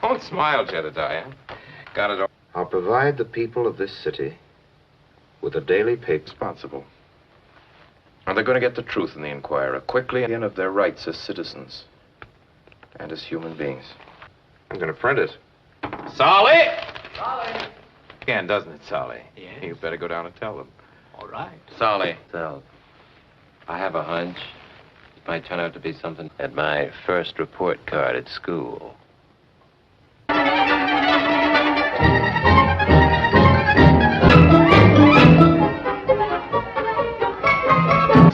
Don't smile, Jedediah. Got it all. I'll provide the people of this city with a daily paper responsible. And they're going to get the truth in the Enquirer quickly and of their rights as citizens and as human beings. I'm going to print it. Solly! Solly! Again, doesn't it, Solly? Yes. You better go down and tell them. All right. Solly. So, I have a hunch. It might turn out to be something at my first report card at school.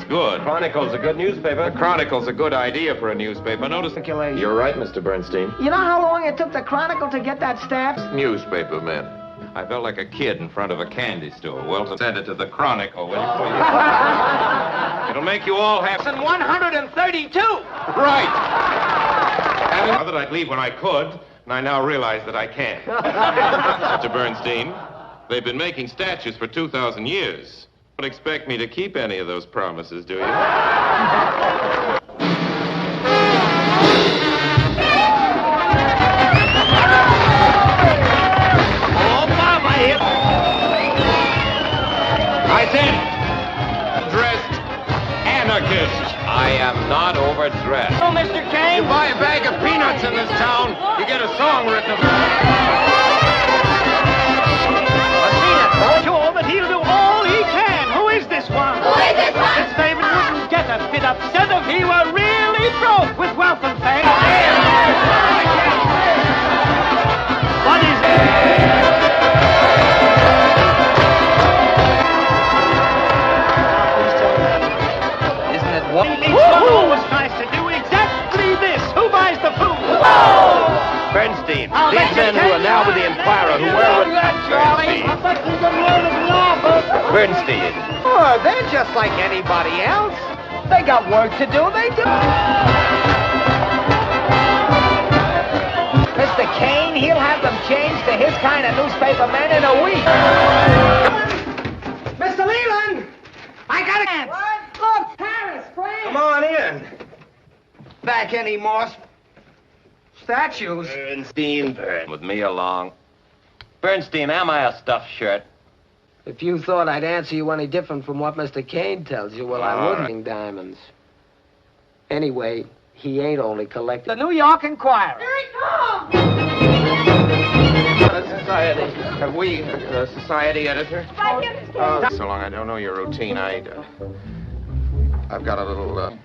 Good. Chronicle's a good newspaper. The Chronicle's a good idea for a newspaper. Notice the... You're right, Mr. Bernstein. You know how long it took the Chronicle to get that staff? Newspaper men. I felt like a kid in front of a candy store. Well, send it to the Chronicle, will you, please? It'll make you all happy. 132! Right! And now that I'd leave when I could, and I now realize that I can't. Mr. Bernstein, they've been making statues for 2,000 years. Don't expect me to keep any of those promises, do you? I said, dressed anarchist. I am not overdressed. Oh, Mr. Kane! You buy a bag of peanuts in this town, you get a song written about it. I'm sure that he'll do all he can. Who is this one? Who is this one? His favorite wouldn't get a bit upset if he were really broke with wealth and fame. What is it? Always tries to do exactly this. Who buys the food? Bernstein, I'll these let you men who take are now with the Enquirer who wear Bernstein. Oh, they're just like anybody else. They got work to do. They do. Mr. Kane, he'll have them changed to his kind of newspaper men in a week. Mr. Leland, I got a... What? Look, Paris, France. Come on in. Back any more statues? Bernstein, with me along. Bernstein, am I a stuffed shirt? If you thought I'd answer you any different from what Mr. Kane tells you, well, I All wouldn't. right. Diamonds. Anyway, he ain't only collecting... The New York Enquirer. Society. Have we a society editor? So long I don't know your routine. I've got a little,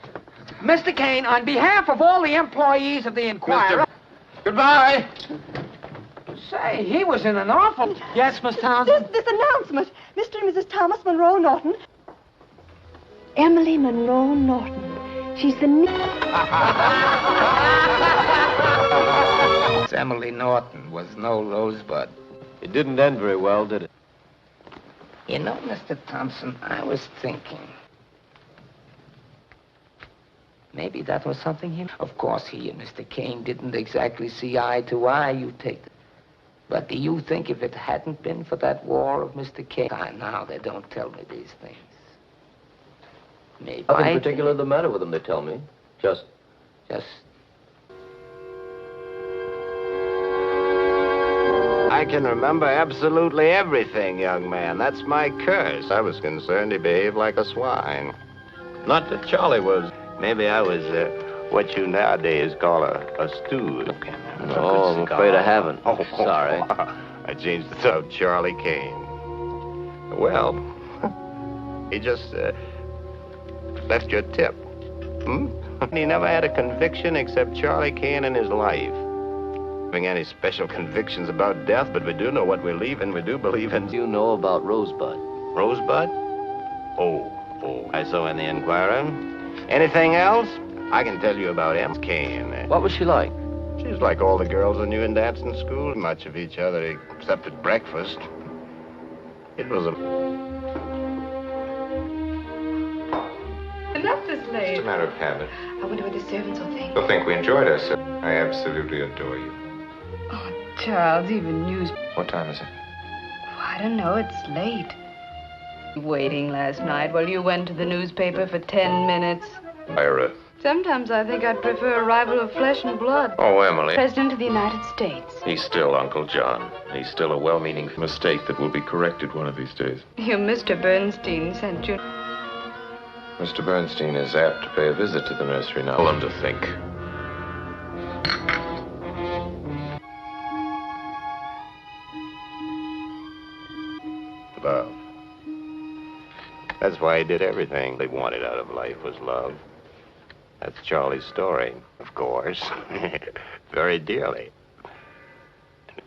Mr. Kane, on behalf of all the employees of the Enquirer... Goodbye. Say, he was in an awful... Yes, Miss Townsend? This announcement. Mr. and Mrs. Thomas Monroe Norton. Emily Monroe Norton. She's the... Emily Norton was no Rosebud. It didn't end very well, did it? You know, Mr. Thompson, I was thinking... maybe that was something he... Of course, he and Mr. Kane didn't exactly see eye to eye, you take it. But do you think if it hadn't been for that war of Mr. Kane... now they don't tell me these things. Maybe... Nothing particular the matter with them, they tell me. Just... I can remember absolutely everything, young man. That's my curse. I was concerned he behaved like a swine. Not that Charlie was. Maybe I was what you nowadays call a stooge. Oh, I'm afraid I haven't. Oh, sorry. I changed the of Charlie Kane. Well, he just left you a tip. He never had a conviction except Charlie Kane in his life. Having any special convictions about death, but we do know what we leave, and we do believe in... You know about Rosebud? Rosebud? Oh, I saw in the Enquirer. Anything else? I can tell you about Em Kane. What was she like? She was like all the girls I knew in dancing school. Much of each other, except at breakfast. It was a... Enough this late. It's a matter of habit. I wonder what the servants will think. They'll think we enjoyed ourselves. I absolutely adore you. Oh, Charles, even news... What time is it? Oh, I don't know. It's late. Waiting last night while you went to the newspaper for 10 minutes. Ira. Sometimes I think I'd prefer a rival of flesh and blood. Oh, Emily. President of the United States. He's still Uncle John. He's still a well-meaning mistake that will be corrected one of these days. Your Mr. Bernstein sent you. Mr. Bernstein is apt to pay a visit to the nursery now. Tell him to think. Love. That's why he did everything they wanted out of life was love. That's Charlie's story, of course. Very dearly.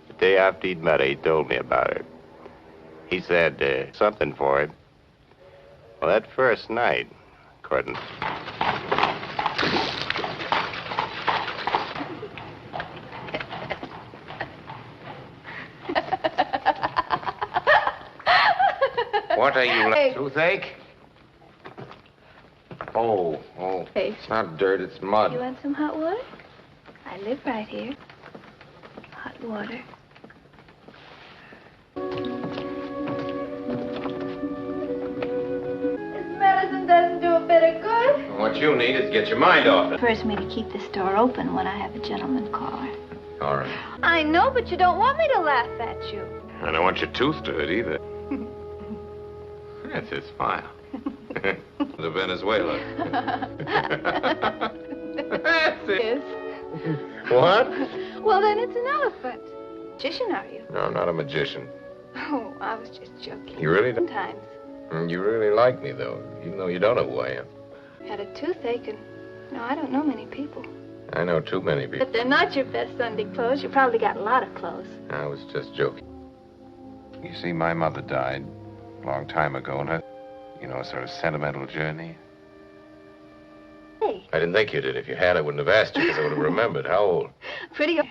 The day after he'd met her, he told me about her. He said something for her. Well, that first night, according... What are you... Hey. Toothache? Oh. Hey. It's not dirt, it's mud. You want some hot water? I live right here. Hot water. This medicine doesn't do a bit of good. What you need is to get your mind off it. Prefers me to keep this door open when I have a gentleman caller. All right. I know, but you don't want me to laugh at you. I don't want your tooth to hurt either. That's his smile. The Venezuela. That's it. What? Well, then it's an elephant. Magician, are you? No, I'm not a magician. Oh, I was just joking. You really don't? Sometimes. You really like me, though, even though you don't know who I am. Had a toothache, and no, I don't know many people. I know too many people. But they're not your best Sunday clothes. You probably got a lot of clothes. I was just joking. You see, my mother died a long time ago, and her, a sort of sentimental journey. Hey. I didn't think you did. If you had, I wouldn't have asked you, because I would have remembered. How old? Pretty old.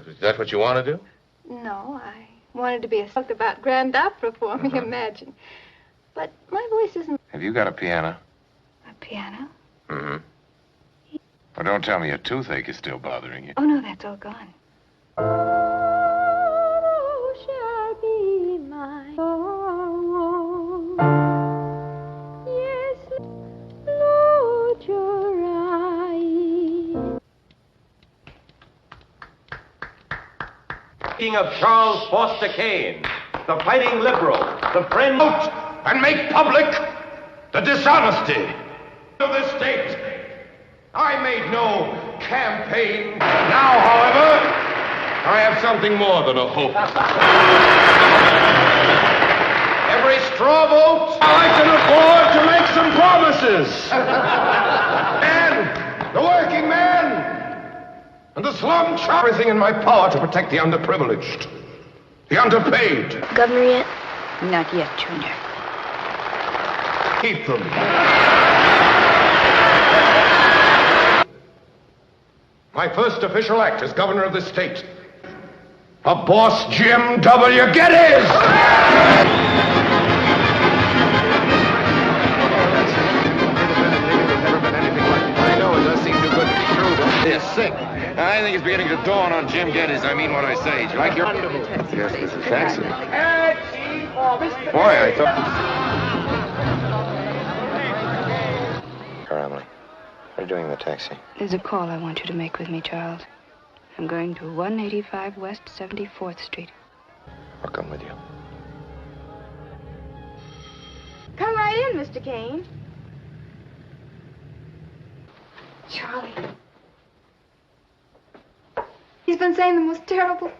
Is that what you want to do? No, I wanted to be a talked about grand opera for me, imagine. But my voice isn't... Have you got a piano? A piano? Mm-hmm. Well, don't tell me your toothache is still bothering you. Oh, no, that's all gone. Oh, shall be my sorrow. Yes, Lord, your eyes. Speaking of Charles Foster Kane, the fighting liberal, the friend... Out and make public the dishonesty of the state. I made no campaign. Now, however, I have something more than a hope. Every straw vote, I can afford to make some promises. And the working man and the slum child. Everything in my power to protect the underprivileged, the underpaid. Governor yet? Not yet, Junior. Keep them. My first official act as governor of the state. A boss Jim W. Geddes! They're sick. I think it's beginning to dawn on Jim Geddes. I mean what I say. Do you like your... Yes, this is taxi. Boy, I thought... Emily, what are you doing in the taxi? There's a call I want you to make with me, Charles. I'm going to 185 West 74th Street. I'll come with you. Come right in, Mr. Kane. Charlie. He's been saying the most terrible...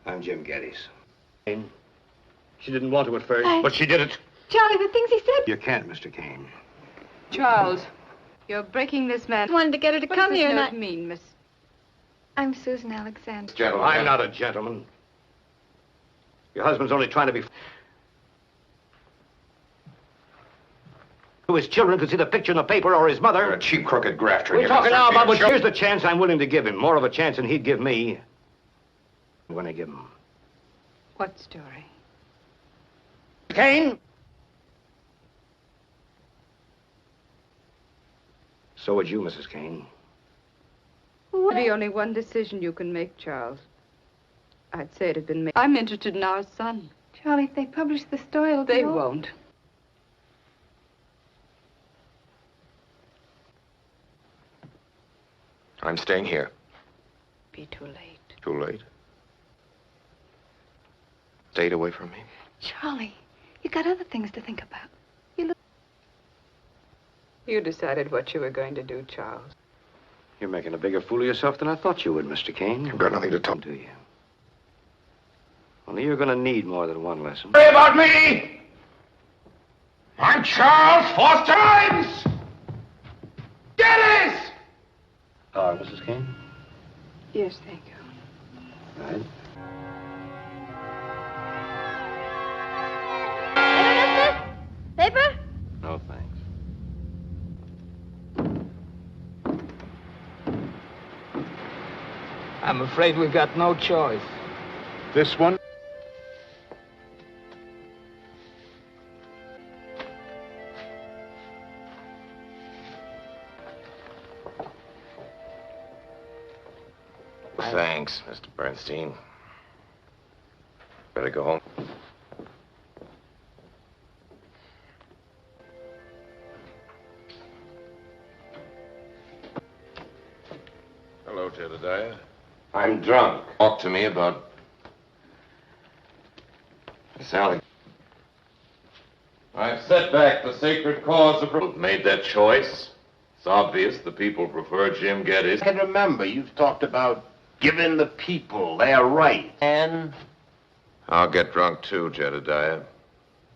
I'm Jim Geddes. She didn't want to at first, I- but she did it. Charlie, the things he said... You can't, Mr. Kane. Charles, you're breaking this man. I wanted to get her to come here, and I... mean, Miss... I'm Susan Alexander. Gentlemen. I'm not a gentleman. Your husband's only trying to be... His children could see the picture in the paper or his mother. You're a cheap, crooked grafter. We're talking now about what... Here's the chance I'm willing to give him. More of a chance than he'd give me. When I give him. What story? Kane? So would you, Mrs. Kane. There'd be only one decision you can make, Charles. I'd say it had been made. I'm interested in our son. Charlie, if they publish the story, it'll be They all- won't. I'm staying here. Be too late. Too late. Stayed away from me. Charlie, you got other things to think about. You decided what you were going to do, Charles. You're making a bigger fool of yourself than I thought you would, Mr. Kane. You've got nothing to talk to you. Only you're going to need more than one lesson. Worry about me! I'm Charles Foster Kane! Geddes! Mrs. Kane? Yes, thank you. All right. Paper? No, thanks. I'm afraid we've got no choice. This one? Thanks, Mr. Bernstein. Better go home. Hello, Jedediah. I'm drunk. Talk to me about Miss Alec. I've set back the sacred cause of... Made that choice. It's obvious the people prefer Jim Geddes. I can remember you've talked about giving the people their right. And I'll get drunk too, Jedediah.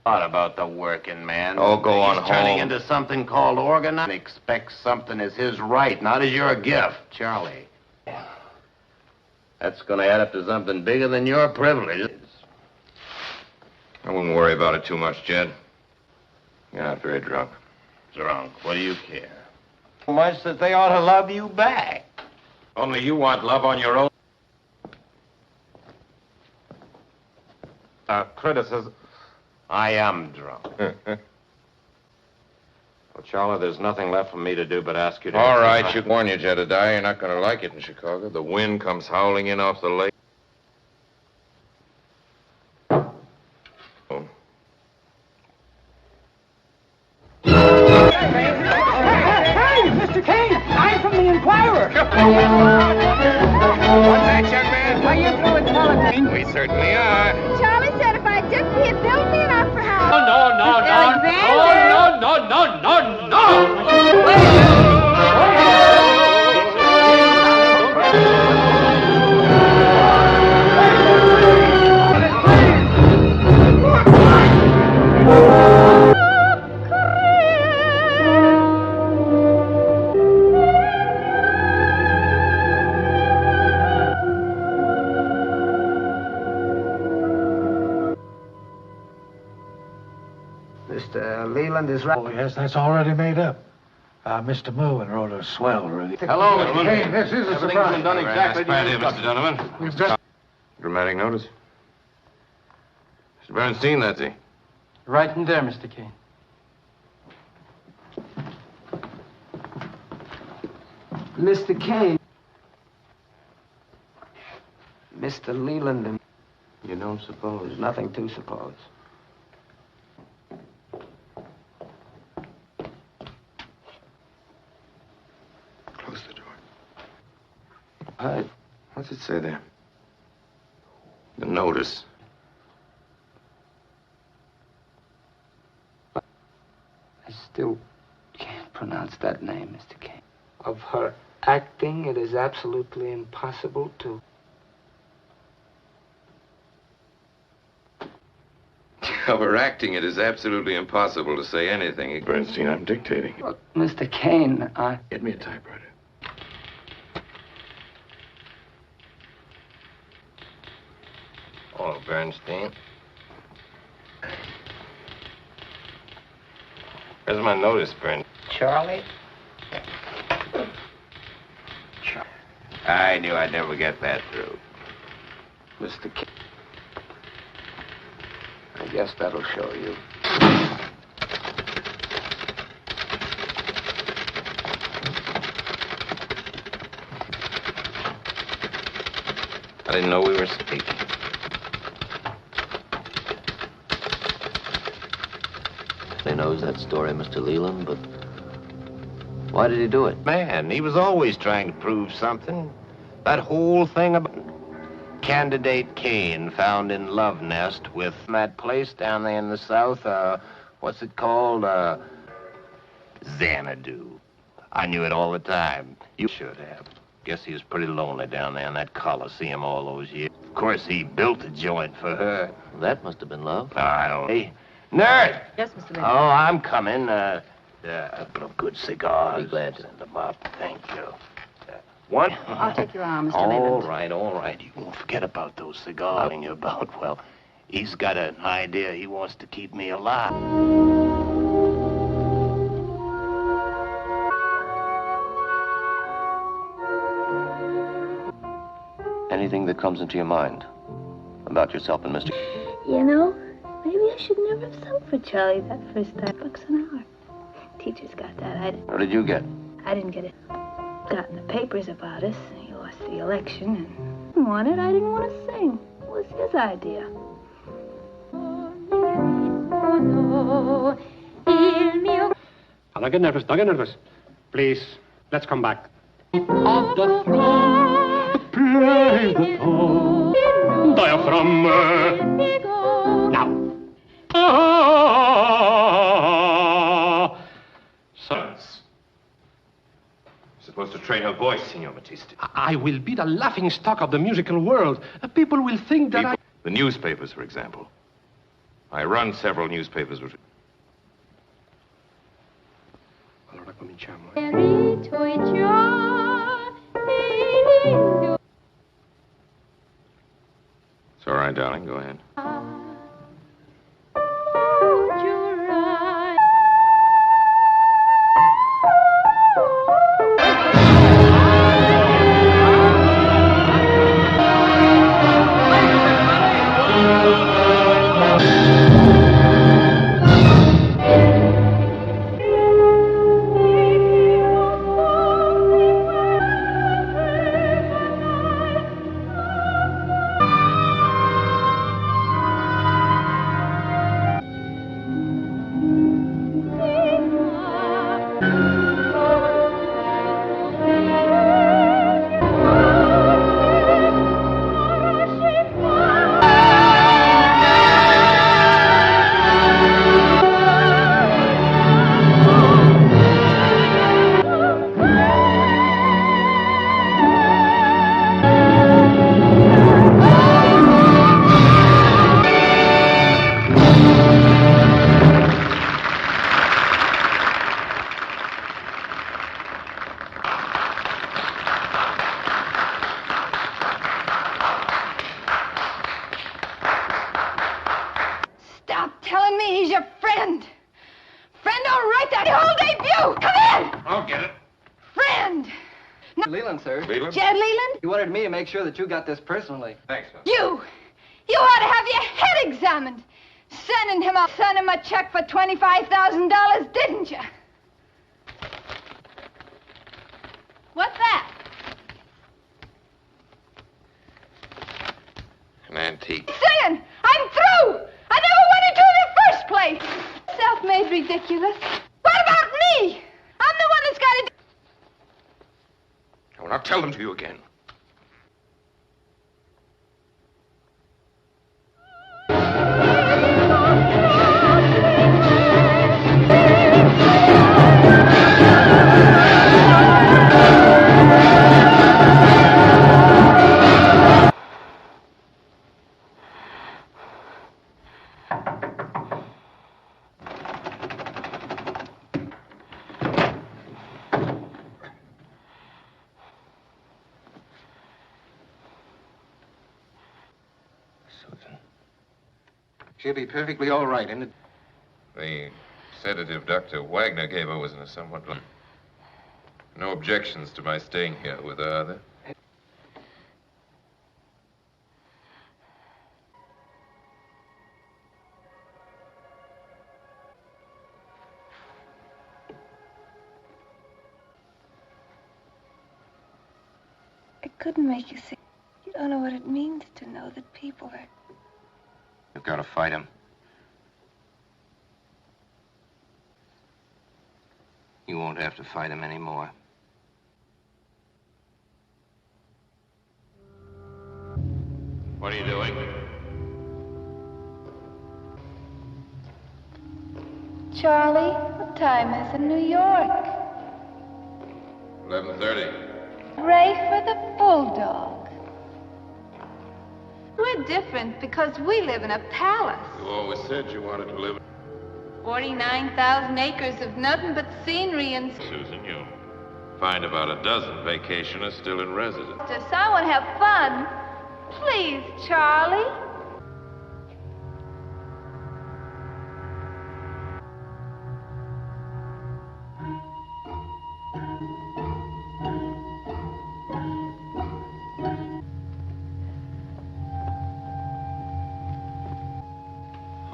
what about the working man? Oh, go on He's turning home. into something called organized. Expects something as his right, not as your gift, Charlie. That's going to add up to something bigger than your privileges. I wouldn't worry about it too much, Jed. You're not very drunk. Drunk, what do you care? So much that they ought to love you back. Only you want love on your own. Criticism. I am drunk. Well, Charlie, there's nothing left for me to do but ask you to... All right, you warn you, Jedediah. You're not going to like it in Chicago. The wind comes howling in off the lake. Hey, Mr. Kane! I'm from the Inquirer! What's that, young man? Are you through with politics? We certainly are. Charlie said if I'd just be built me an opera house. Mr. Leland is right. Oh, yes, that's already made up. Mr. Merwin wrote a swell review. Hello, Mr. Kane. This is a Everything's surprise. been done exactly Very nice to party, Mr. Donovan. We've just... Dramatic notice. Mr. Bernstein, that's he. Right in there, Mr. Kane. Mr. Kane. Mr. Leland and... You don't suppose? There's nothing to suppose. Close the door. What's it say there? The notice. I still can't pronounce that name, Mr. Kane. Of her acting, it is absolutely impossible to... Of her acting, it is absolutely impossible to say anything. Bernstein, I'm dictating. Well, Mr. Kane, Get me a typewriter. Oh, Bernstein. Where's my notice, Bern? Charlie? I knew I'd never get that through. Mr. Kane. I guess that'll show you. I didn't know we were speaking. He knows that story, Mr. Leland, but why did he do it? Man, he was always trying to prove something. That whole thing about Candidate Kane found in Love Nest with that place down there in the south, what's it called? Xanadu. I knew it all the time. You should have. Guess he was pretty lonely down there in that Coliseum all those years. Of course, he built a joint for her. That must have been love. I don't... Hey, nurse! Yes, Mr. Leland. Oh, I'm coming. Good cigars. Be glad to. Send them up. Thank you. One? I'll take your arm, Mr. Leland. All right. You won't forget about those cigars I'm you about. Well, he's got an idea. He wants to keep me alive. Anything that comes into your mind about yourself and Mr. You know, maybe I should never have sung for Charlie that first time. $5 an hour. Teachers got that. What did you get? I didn't get it. Got in the papers about us. He lost the election and didn't want it. I didn't want to sing. It was his idea. Now, don't get nervous. Don't get nervous. Please, let's come back. Of the throne, play the tone. Diaphragm. Now. Sons. Supposed to train her voice, Signor Battisti. I will be the laughing stock of the musical world. People will think that The newspapers, for example. I run several newspapers which... Allora cominciamo. It's all right, darling. Go ahead. Stop telling me he's your friend. all right there. The whole debut. Come in. I'll get it. Friend. Leland, sir. Leland? Jed Leland? He wanted me to make sure that you got this personally. Thanks, sir. You ought to have your head examined. Sending him a check for $25,000, didn't you? What's that? An antique. Saying, I'm through. I never wanted to in the first place. Self-made ridiculous. What about me? I'm the one that's got to do. I will not tell them to you again. She'll be perfectly all right, isn't it? The sedative Dr. Wagner gave her was somewhat... No objections to my staying here with her, are there? I couldn't make you see. You don't know what it means to know that people are... You've got to fight him. You won't have to fight him anymore. What are you doing? Charlie, what time is it in New York? 11:30. Ray for the bulldog. We're different because we live in a palace. You always said you wanted to live... 49,000 acres of nothing but scenery and... Susan, you'll find about a dozen vacationers still in residence. Just I want to have fun. Please, Charlie.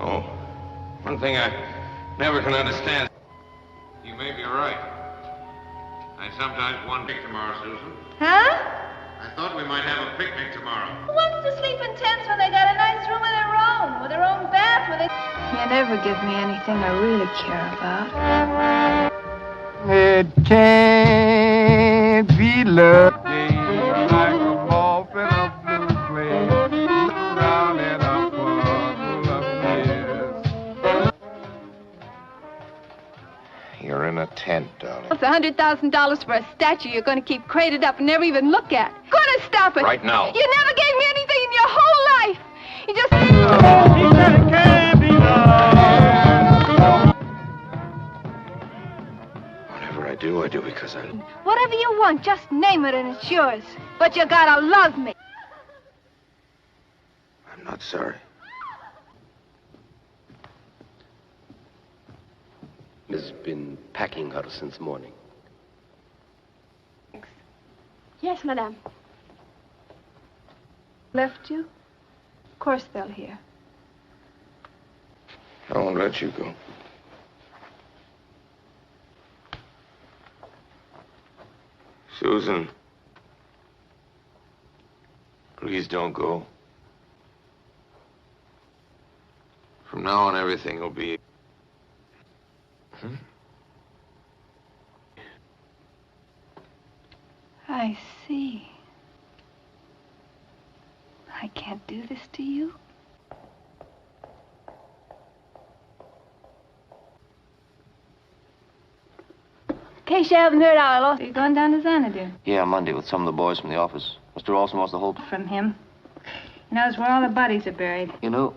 Oh, one thing I never can understand. You may be right. I sometimes wonder tomorrow, Susan. Huh? I thought we might have a picnic tomorrow. Who wants to sleep in tents when they got a nice room of their own, with their own bath, with a... You never give me anything I really care about. It can't be loved like a moth in a blue flame, around in a puddle of tears. You're in a tent, darling. It's $100,000 for a statue you're going to keep crated up and never even look at. Going to stop it. Right now. You never gave me anything in your whole life. You just... He said it can't be loved. Whatever I do because I... Whatever you want, just name it and it's yours. But you gotta love me. I'm not sorry. Has been packing her since morning. Yes, madame. Left you? Of course they'll hear. I won't let you go. Susan. Please don't go. From now on, everything will be... I see. I can't do this to you. In case you haven't heard, I lost. Are you going down to Xanadu? Yeah, Monday with some of the boys from the office. Mr. Olson wants the whole... From him. He knows where all the bodies are buried. You know...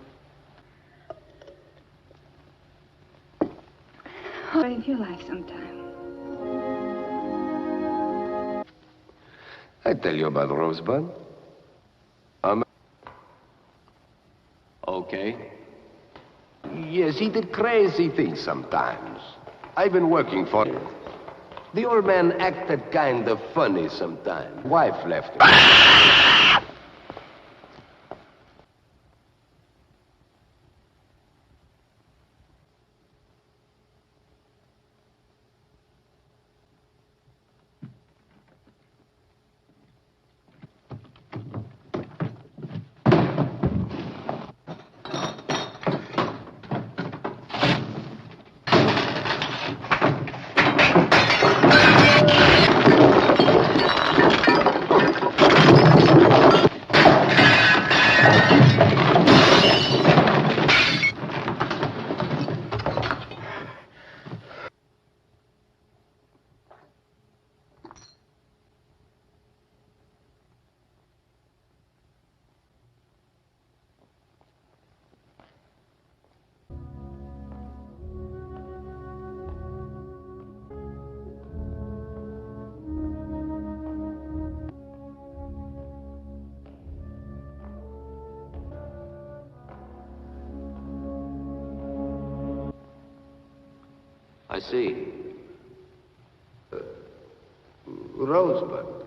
I'll save your life sometime. I tell you about Rosebud. Okay. Yes, he did crazy things sometimes. I've been working for him. The old man acted kind of funny sometimes. Wife left him. I see. Rosebud.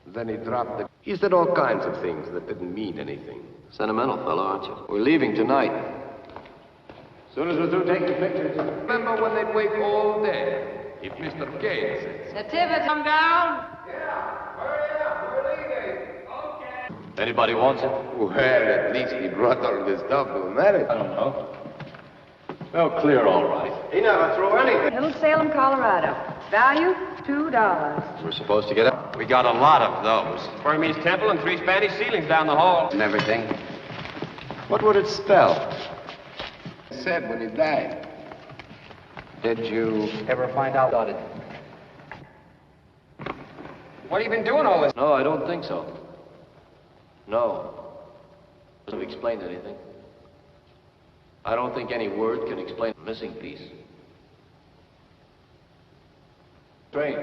Then he dropped the... He said all kinds of things that didn't mean anything. Sentimental fellow, aren't you? We're leaving tonight. As soon as we're through taking pictures. Remember when they'd wait all day? If Mr. Kane says... Nativity, come down. Anybody wants it? Well, at least he brought all this stuff to America. I don't know. Oh, clear all right. He never threw anything. Little Salem, Colorado. Value, $2. We're supposed to get it. We got a lot of those. Burmese temple and 3 Spanish ceilings down the hall. And everything. What would it spell? He said when he died. Did you ever find out about it? What have you been doing all this? No, I don't think so. No. Doesn't explain anything. I don't think any word can explain the missing piece. Train.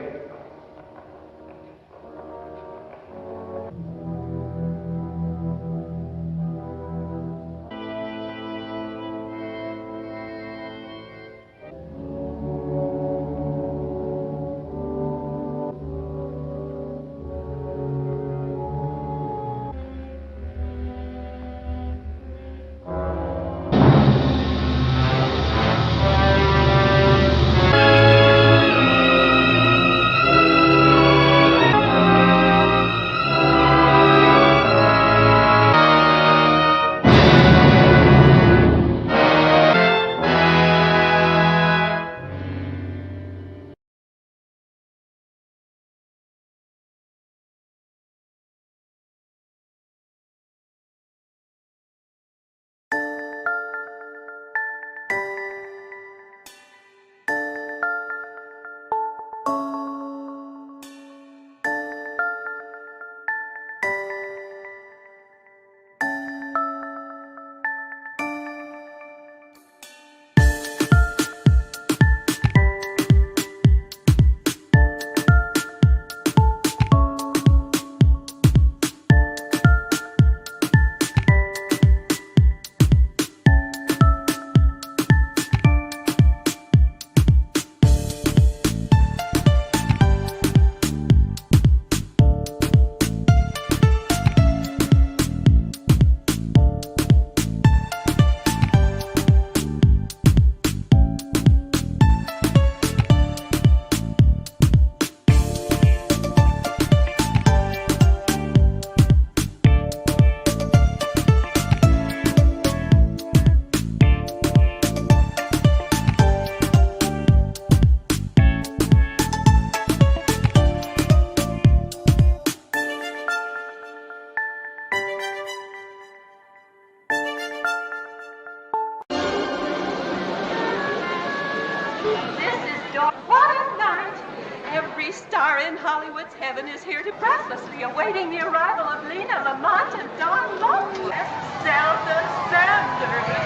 star in Hollywood's heaven is here to breathlessly awaiting the arrival of Lena Lamont and Don Lopez. Zelda Sanders.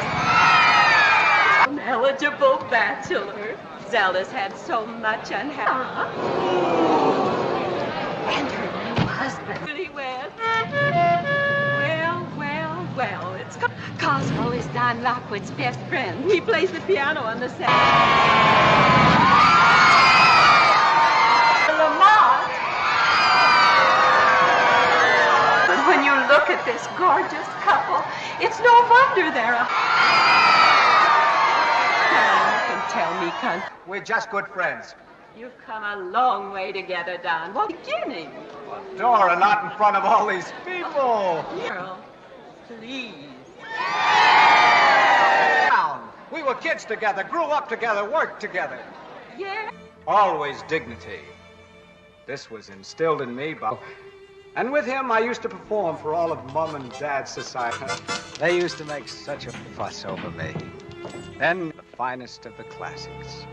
An eligible bachelor. Zelda's had so much unhappy. And her new husband. Really well. Well, it's Cosmo is Don Lockwood's best friend. He plays the piano on the set. at this gorgeous couple. It's no wonder they're a... Now you can tell me, cunt. We're just good friends. You've come a long way together, Don. What beginning? Dora, not in front of all these people. Girl, please. We were kids together, grew up together, worked together. Yeah? Always dignity. This was instilled in me by... And with him, I used to perform for all of Mom and Dad's society. They used to make such a fuss over me. Then, the finest of the classics.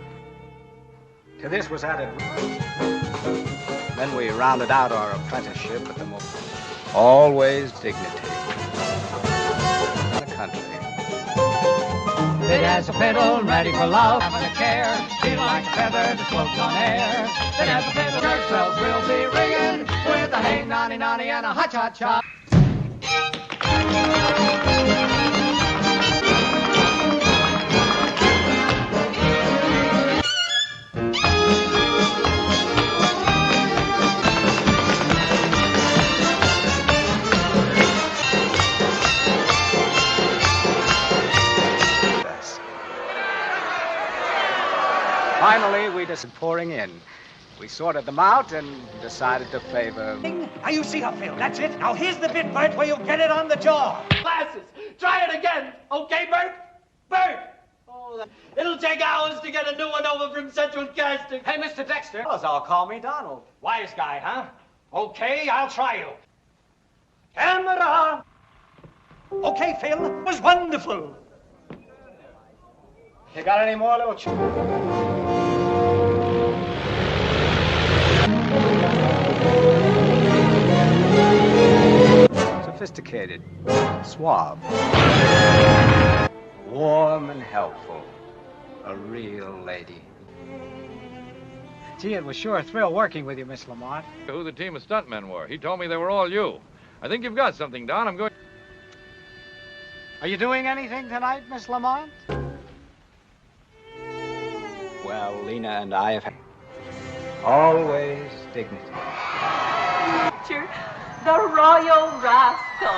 To this was added... Then we rounded out our apprenticeship at the most... Always dignity. In the country. Fit as a fiddle, ready for love, having a care, feel like a feather that floats on air. Fit as a fiddle, church bells will be ringing, with a hey nonny nonny and a ha-cha-cha. Finally, we just pouring in. We sorted them out and decided to favor... Now you see her, Phil. That's it. Now here's the bit, Bert, where you'll get it on the jaw. Glasses. Try it again. Okay, Bert? Bert! Oh, it'll take hours to get a new one over from Central Casting. Hey, Mr. Dexter. I'll call me Donald. Wise guy, huh? Okay, I'll try you. Camera! Okay, Phil. It was wonderful. You got any more little... Sophisticated, suave, warm and helpful. A real lady. Gee, it was sure a thrill working with you, Miss Lamont. Who the team of stuntmen were. He told me they were all you. I think you've got something, Don. I'm going... Are you doing anything tonight, Miss Lamont? Well, Lena and I have... Always dignity. Picture, the Royal Rascal.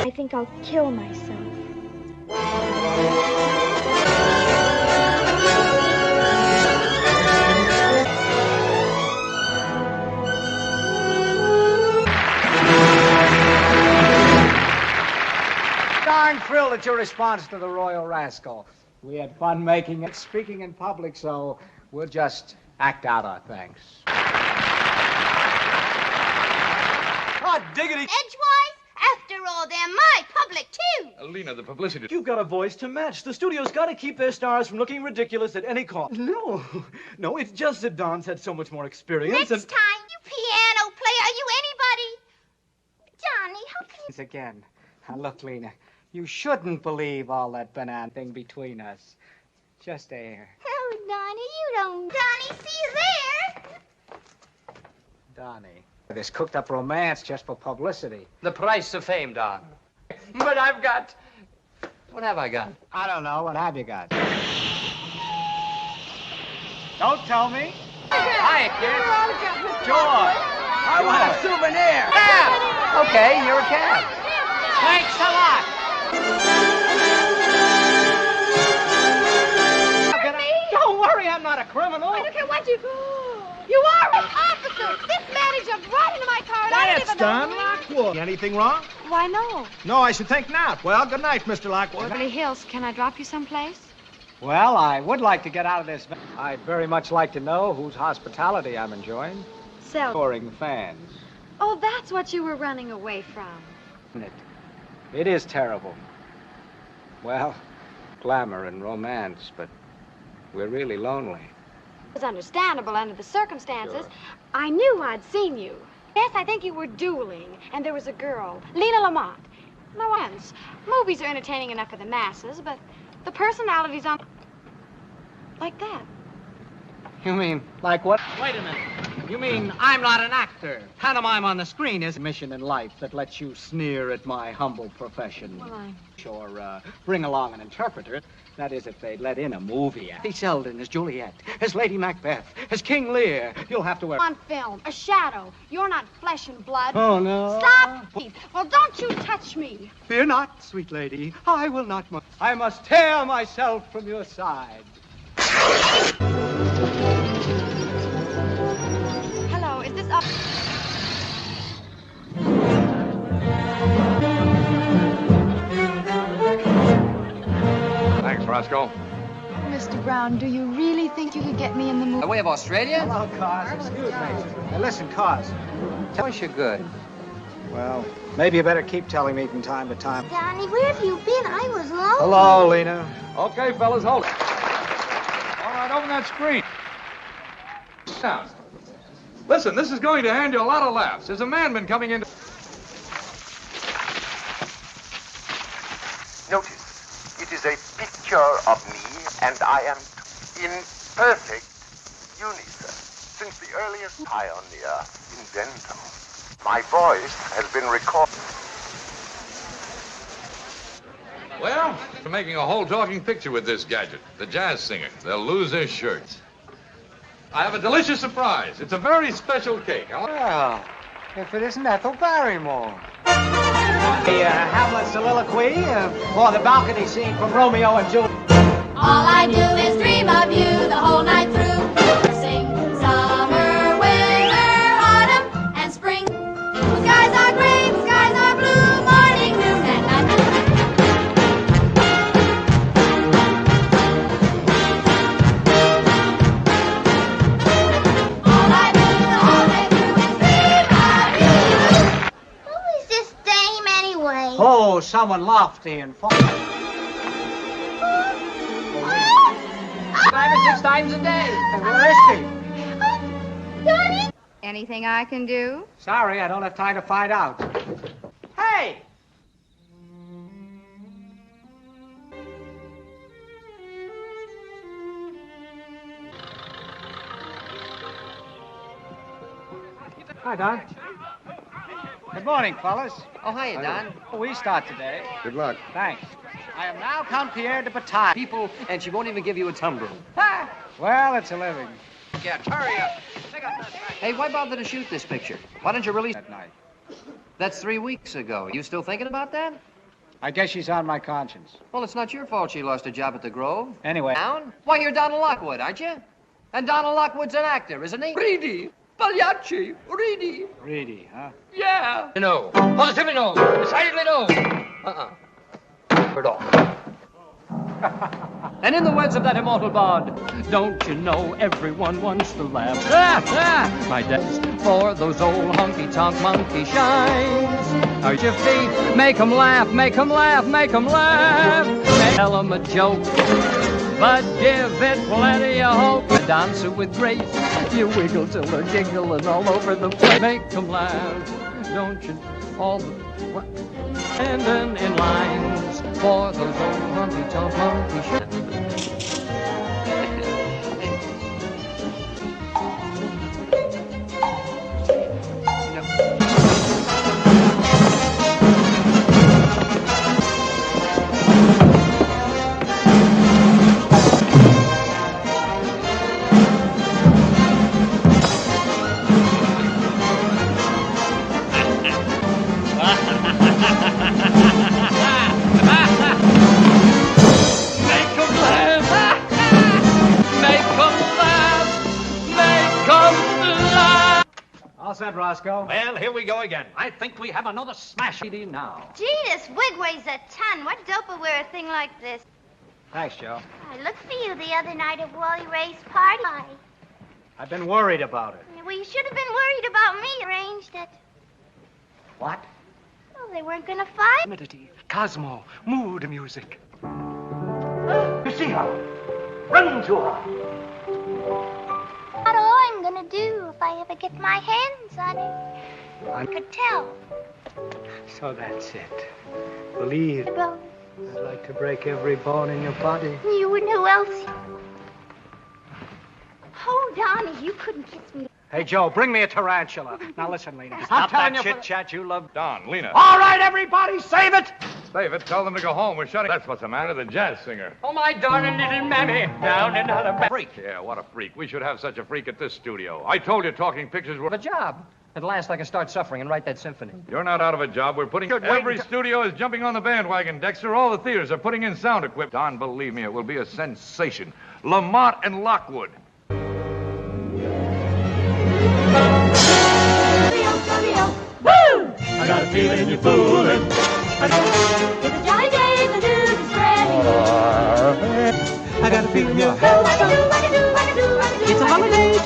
I think I'll kill myself. Darn thrilled at your response to the Royal Rascal. We had fun making it, speaking in public, so we'll just act out our thanks. Hot diggity. Edgewise? After all, they're my public, too. Lena, the publicity... You've got a voice to match. The studio's got to keep their stars from looking ridiculous at any cost. No, it's just that Don's had so much more experience. Next time, you piano player, are you anybody? Johnny, how can you... Again. Now, look, Lena, you shouldn't believe all that banana thing between us. Just air. Oh, Donnie, you don't... Donnie, see you there. Donnie. This cooked-up romance just for publicity. The price of fame, Don. But I've got... What have I got? I don't know. What have you got? Don't tell me. Hi, kid. George. I want a souvenir. Cab. Okay, you're a cab. Thanks a lot. Don't worry, I'm not a criminal. I don't care what you... You are an officer. This man has jumped right into my car, and I don't That's even Don know... Lockwood. Anything wrong? Why, no. No, I should think not. Well, good night, Mr. Lockwood. Beverly Hills, can I drop you someplace? Well, I would like to get out of this. I'd very much like to know whose hospitality I'm enjoying. Selden. Touring fans. Oh, that's what you were running away from. It is terrible. Well, glamour and romance, but we're really lonely. It was understandable under the circumstances. Sure. I knew I'd seen you. Yes, I think you were dueling, and there was a girl, Lena Lamont. No offense. Movies are entertaining enough for the masses, but the personalities on... like that. You mean, like what? Wait a minute. You mean I'm not an actor? Pantomime on the screen is a mission in life that lets you sneer at my humble profession. Why? Or bring along an interpreter. That is, if they let in a movie. Kathy Selden as Juliet, as Lady Macbeth, as King Lear. You'll have to wear... On film, a shadow. You're not flesh and blood. Oh, no. Stop! Well, don't you touch me. Fear not, sweet lady. I will not... I must tear myself from your side. Hello, is this up? Thanks, Roscoe. Mr. Brown, do you really think you could get me in the movie? By way of Australia? Hello, Cos. Excuse me. Now, listen, Cos. Tell us you're good. Well, maybe you better keep telling me from time to time. Donnie, where have you been? I was lonely. Hello, Lena. Okay, fellas, hold it. All right, open that screen. Sound. Listen, this is going to hand you a lot of laughs. There's a man been coming in. Notice, it is a picture of me, and I am in perfect unison. Since the earliest pioneer, inventor, my voice has been recorded. Well, they're making a whole talking picture with this gadget. The jazz singer. They'll lose their shirts. I have a delicious surprise. It's a very special cake. Well, if it isn't Ethel Barrymore. The Hamlet soliloquy for the balcony scene from Romeo and Juliet. All I do is dream of you the whole night through. Sing summer, winter, autumn, and spring. Skies are gray, skies are blue, morning, noon, and night. All I do the whole day through is dream of you. Who is this dame anyway? Oh, someone lofty and fun. 5 or 6 times a day. Where is she? Donnie? Anything I can do? Sorry, I don't have time to find out. Hey! Hi, Don. Good morning, fellas. Oh, hiya, Don. We start today. Good luck. Thanks. I am now Count Pierre de Bataille. People, and she won't even give you a tumbler. Ha! Well, it's a living. Yeah, hurry up. Hey, why bother to shoot this picture? Why don't you release That night. That's 3 weeks ago. You still thinking about that? I guess she's on my conscience. Well, it's not your fault she lost her job at the Grove. Anyway. Down? Why, you're Donald Lockwood, aren't you? And Donald Lockwood's an actor, isn't he? Reedy. Pagliacci. Reedy. Reedy, huh? Yeah. No. Positively no. Decidedly no. Bird off. And in the words of that immortal bard, don't you know everyone wants to laugh? My desk for those old honky-tonk monkey shines. Are your feet? Make 'em laugh, make 'em laugh, make 'em laugh. Tell 'em a joke, but give it plenty of hope. You dance it with grace, you wiggle till they're giggling all over the place. Make 'em laugh, don't you? All the... What? And then in lines for those old honky-tonk monkey shines. All set, Roscoe. Well, here we go again. I think we have another smash CD now. Gee, this wig weighs a ton. What dope will wear a thing like this? Thanks, Joe. I looked for you the other night at Wally Ray's party. I've been worried about it. Well, you should have been worried about me. Arranged it. What? Well, they weren't going to fight. Humidity, Cosmo, mood music. You see her. Run to her. Not all I'm going to do if I ever get my hands on it. I could tell. So that's it. Believe. Bone. I'd like to break every bone in your body. You and who else? Oh, Donnie, you couldn't kiss me. Hey, Joe, bring me a tarantula. Now, listen, Lena. Stop I'm telling that you... chit-chat you love... Don, Lena. All right, everybody, save it! Save it. Tell them to go home. We're shutting... That's what's the matter, the jazz singer. Oh, my darling little mammy, down in Alabama. Freak. Yeah, what a freak. We should have such a freak at this studio. I told you talking pictures were... A job. At last I can start suffering and write that symphony. You're not out of a job. We're putting... Every studio is jumping on the bandwagon, Dexter. All the theaters are putting in sound equipment. Don, believe me, it will be a sensation. Lamont and Lockwood. Woo! I got a feeling you're fooling. It's a jolly day, the news is spreading. I got a feeling you're It's a holiday.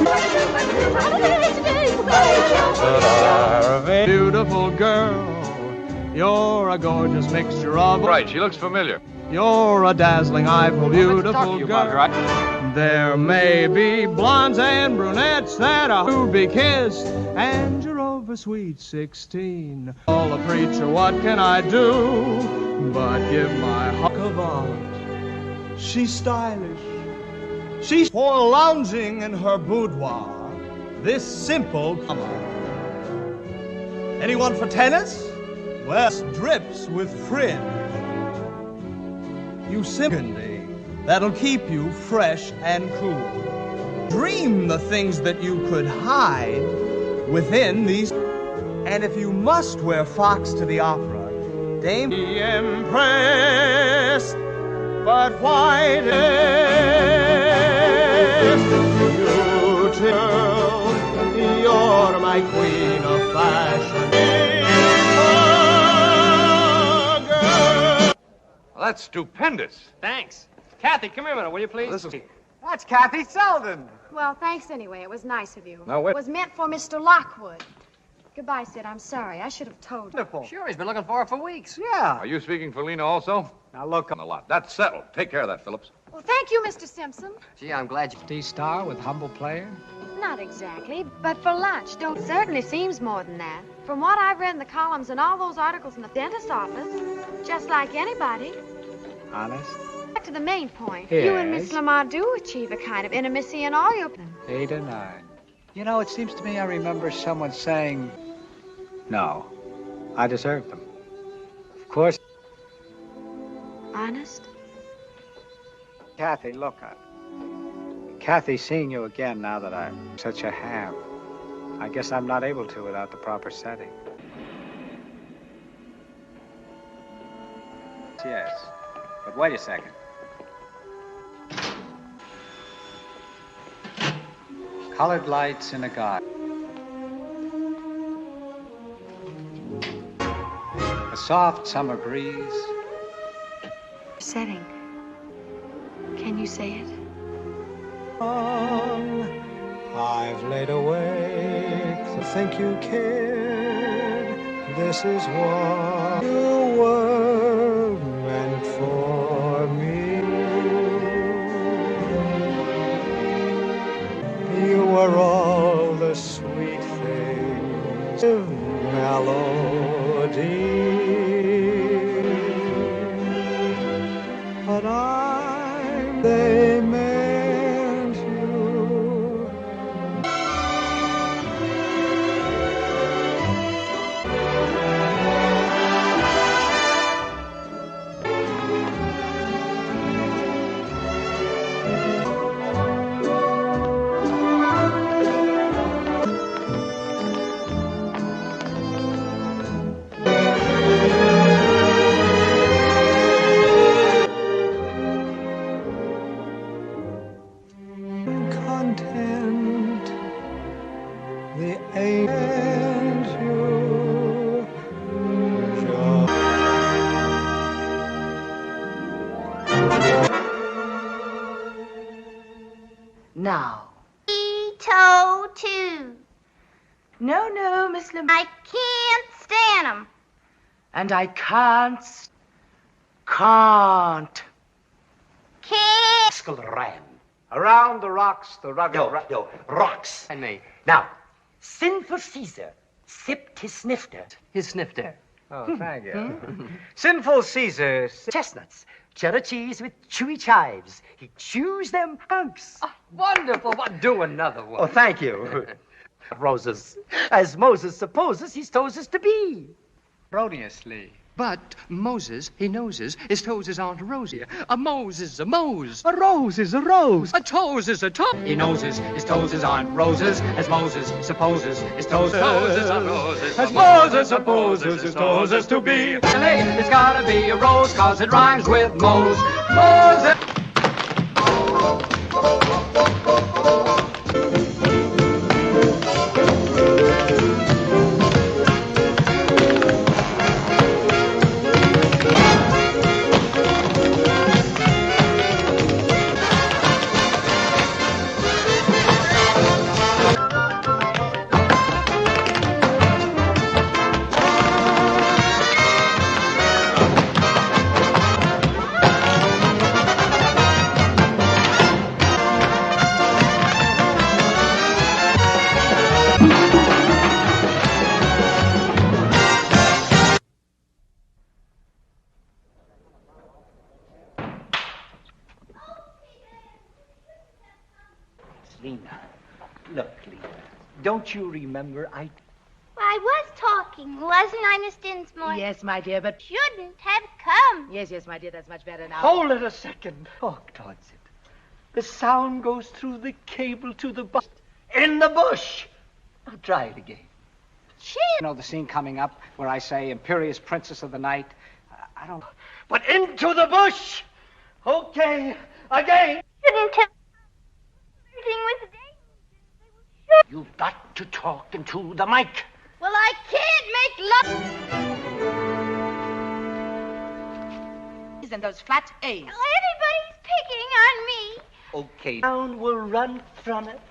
Beautiful girl, you're a gorgeous mixture of... Right, she looks familiar. You're a dazzling eyeful, beautiful girl. There may be blondes and brunettes that are to be kissed, and you're over sweet 16. All a preacher, what can I do but give my hunk of art? She's stylish. She's for lounging in her boudoir. This simple comer. Anyone for tennis? Well, drips with fringe. You simply that'll keep you fresh and cool. Dream the things that you could hide within these. And if you must wear frocks to the opera, Dame be impressed, but why you tell you're my queen of fashion. Well, that's stupendous. Thanks. Kathy, come here a minute, will you please? That's Kathy Selden. Well, thanks anyway. It was nice of you. Now, wait. It was meant for Mr. Lockwood. Goodbye, Sid. I'm sorry. I should have told you. Wonderful. Sure, he's been looking for her for weeks. Yeah. Are you speaking for Lena also? Now, look. On the lot. That's settled. Take care of that, Phillips. Well, thank you, Mr. Simpson. Gee, I'm glad you... D-star with humble player? Not exactly, but for lunch. Don't certainly seems more than that. From what I've read in the columns and all those articles in the dentist's office, just like anybody. Honest? Back to the main point. Yes. You and Miss Lamar do achieve a kind of intimacy in all your... 8 or 9. You know, it seems to me I remember someone saying, no, I deserve them. Of course. Honest? Kathy, look, Kathy, seeing you again now that I'm such a ham, I guess I'm not able to without the proper setting. Yes, but wait a second. Colored lights in a garden. A soft summer breeze. Setting. Can you say it? I've laid awake to think you cared. This is what you were meant for me. You were all the sweet things of melody. But they meant you. Content, the and you Now. Ito too. No, Miss Lam. I can't stand 'em. And I can't. Can't. Ram. Around the rocks, the rugged... Yo, rocks. And me. Now, Sinful Caesar sipped his snifter. His snifter. Oh, thank you. Sinful Caesar... Chestnuts, cheddar cheese with chewy chives. He chews them hunks. Wonderful. Do another one. Oh, thank you. Roses, as Moses supposes his toes to be. Erroneously. But Moses, he noses, his toes is Aunt Rosie. A Mose is a Mose. A rose is a rose. A toes is a toe. He noses, his toes is Aunt Roses. As Moses supposes, his toes is Aunt Roses. As Moses supposes, his toes is to be. It's gotta be a rose, cause it rhymes with Mose. Moses. Lena, look, Lena, don't you remember I was talking, wasn't I, Miss Dinsmore? Yes, my dear, but... Shouldn't have come. Yes, my dear, that's much better now. Hold it a second. Talk towards it. The sound goes through the cable to the bush. In the bush. Now try it again. You know the scene coming up where I say, imperious princess of the night? I don't... But into the bush. Okay, again. Shouldn't have... with You've got to talk into the mic. Well, I can't make love. And those flat A's. Everybody's picking on me. Okay. Sound will run from it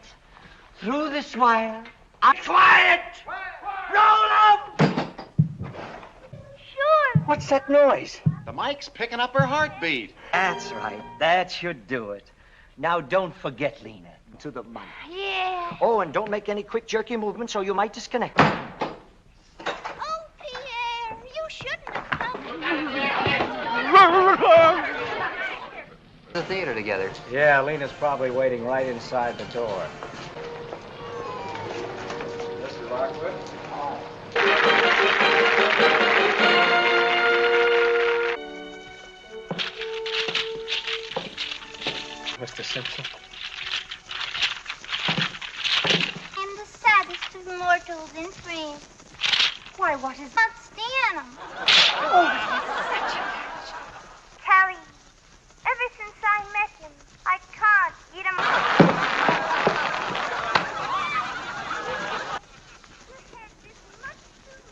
through this wire. Quiet! Roll up! Sure. What's that noise? The mic's picking up her heartbeat. That's right. That should do it. Now, don't forget, Lena, to the mic. Yeah. Oh, and don't make any quick, jerky movements or you might disconnect. Oh, Pierre, you shouldn't have come. The theater together. Yeah, Lena's probably waiting right inside the door. Mr. Lockwood? Mr. Simpson? I'm the saddest of mortals in France. Why, what is... Not stand 'em. Oh, such a... Callie, ever since I met him, I can't get him...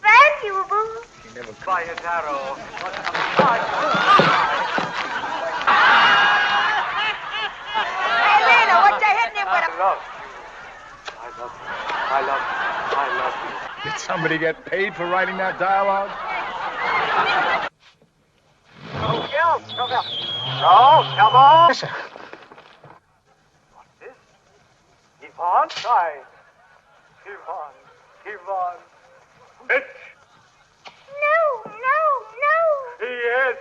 Valuable. She never... Buy a arrow. Hey, Lena, what you hitting him with? I love you. Did somebody get paid for writing that dialogue? No, come on. Listen. What's this? Yvonne? Hi. Yvonne. Bitch. No. Yes.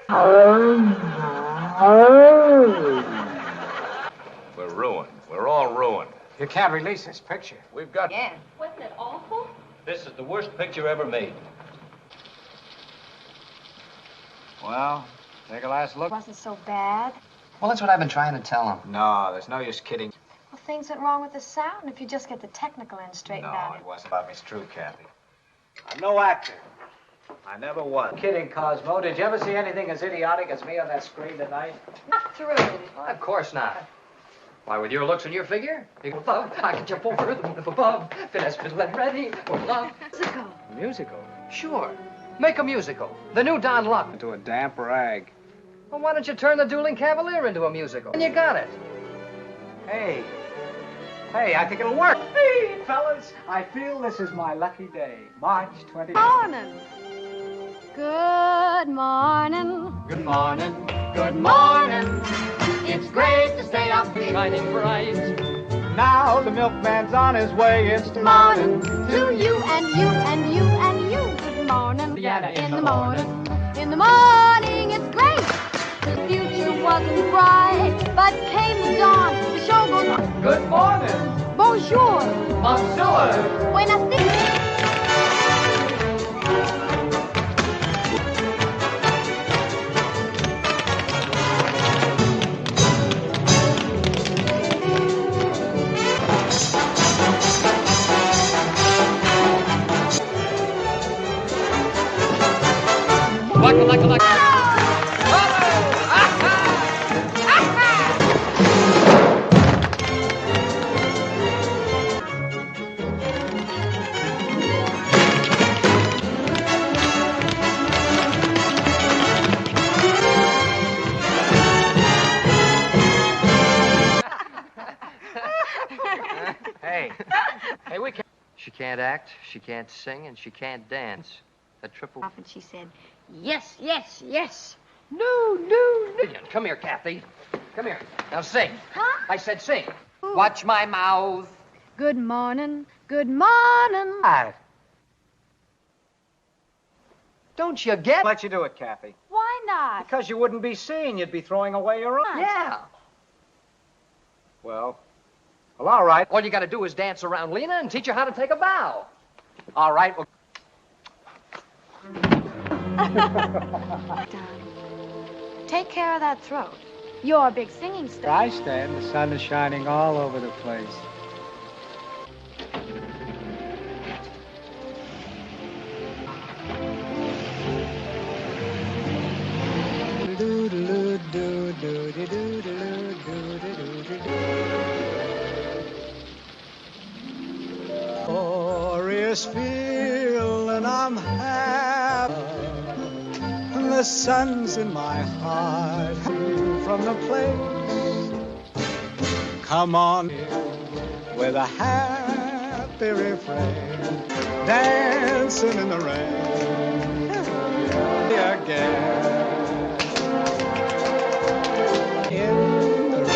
We're ruined. We're all ruined. You can't release this picture. We've got... Yeah. Wasn't it awful? This is the worst picture ever made. Well, take a last look. It wasn't so bad. Well, that's what I've been trying to tell him. No, there's no use kidding. Well, things went wrong with the sound if you just get the technical end straightened No, out. it wasn't about me. It's true, Kathy. I'm no actor. I never was. Kidding, Cosmo. Did you ever see anything as idiotic as me on that screen tonight? Not through. Well, of course not. Why, with your looks and your figure, you go above, I can jump over the moon up above. Finesse, fiddle, and ready for love. Musical. Musical? Sure. Make a musical. The new Don Luck. Into a damp rag. Well, why don't you turn the Dueling Cavalier into a musical? And you got it. Hey, I think it'll work. Hey, fellas, I feel this is my lucky day. March 20th. Morning. Good morning. Good morning. Good morning. It's great to stay up shining bright. Now the milkman's on his way. It's Morning to you and you and you and you. Good morning. Yeah, in the morning. In the morning, it's great. The future wasn't bright, but came the dawn. The show goes on. Good morning. Bonjour. Monsieur. When Hey, we can't. She can't act, she can't sing, and she can't dance. A triple... And she said, yes, yes, yes. No. Come here, Kathy. Come here. Now sing. Huh? I said sing. Watch my mouth. Good morning, good morning. Don't you get? Let you do it, Kathy. Why not? Because you wouldn't be seen. You'd be throwing away your eyes. Yeah. Well, all right. All you got to do is dance around Lena and teach her how to take a bow. All right. Well... Take care of that throat. You're a big singing star. I stand. The sun is shining all over the place. Glorious feeling, I'm happy. The sun's in my heart. From the place, come on with a happy refrain, dancing in the rain again. In the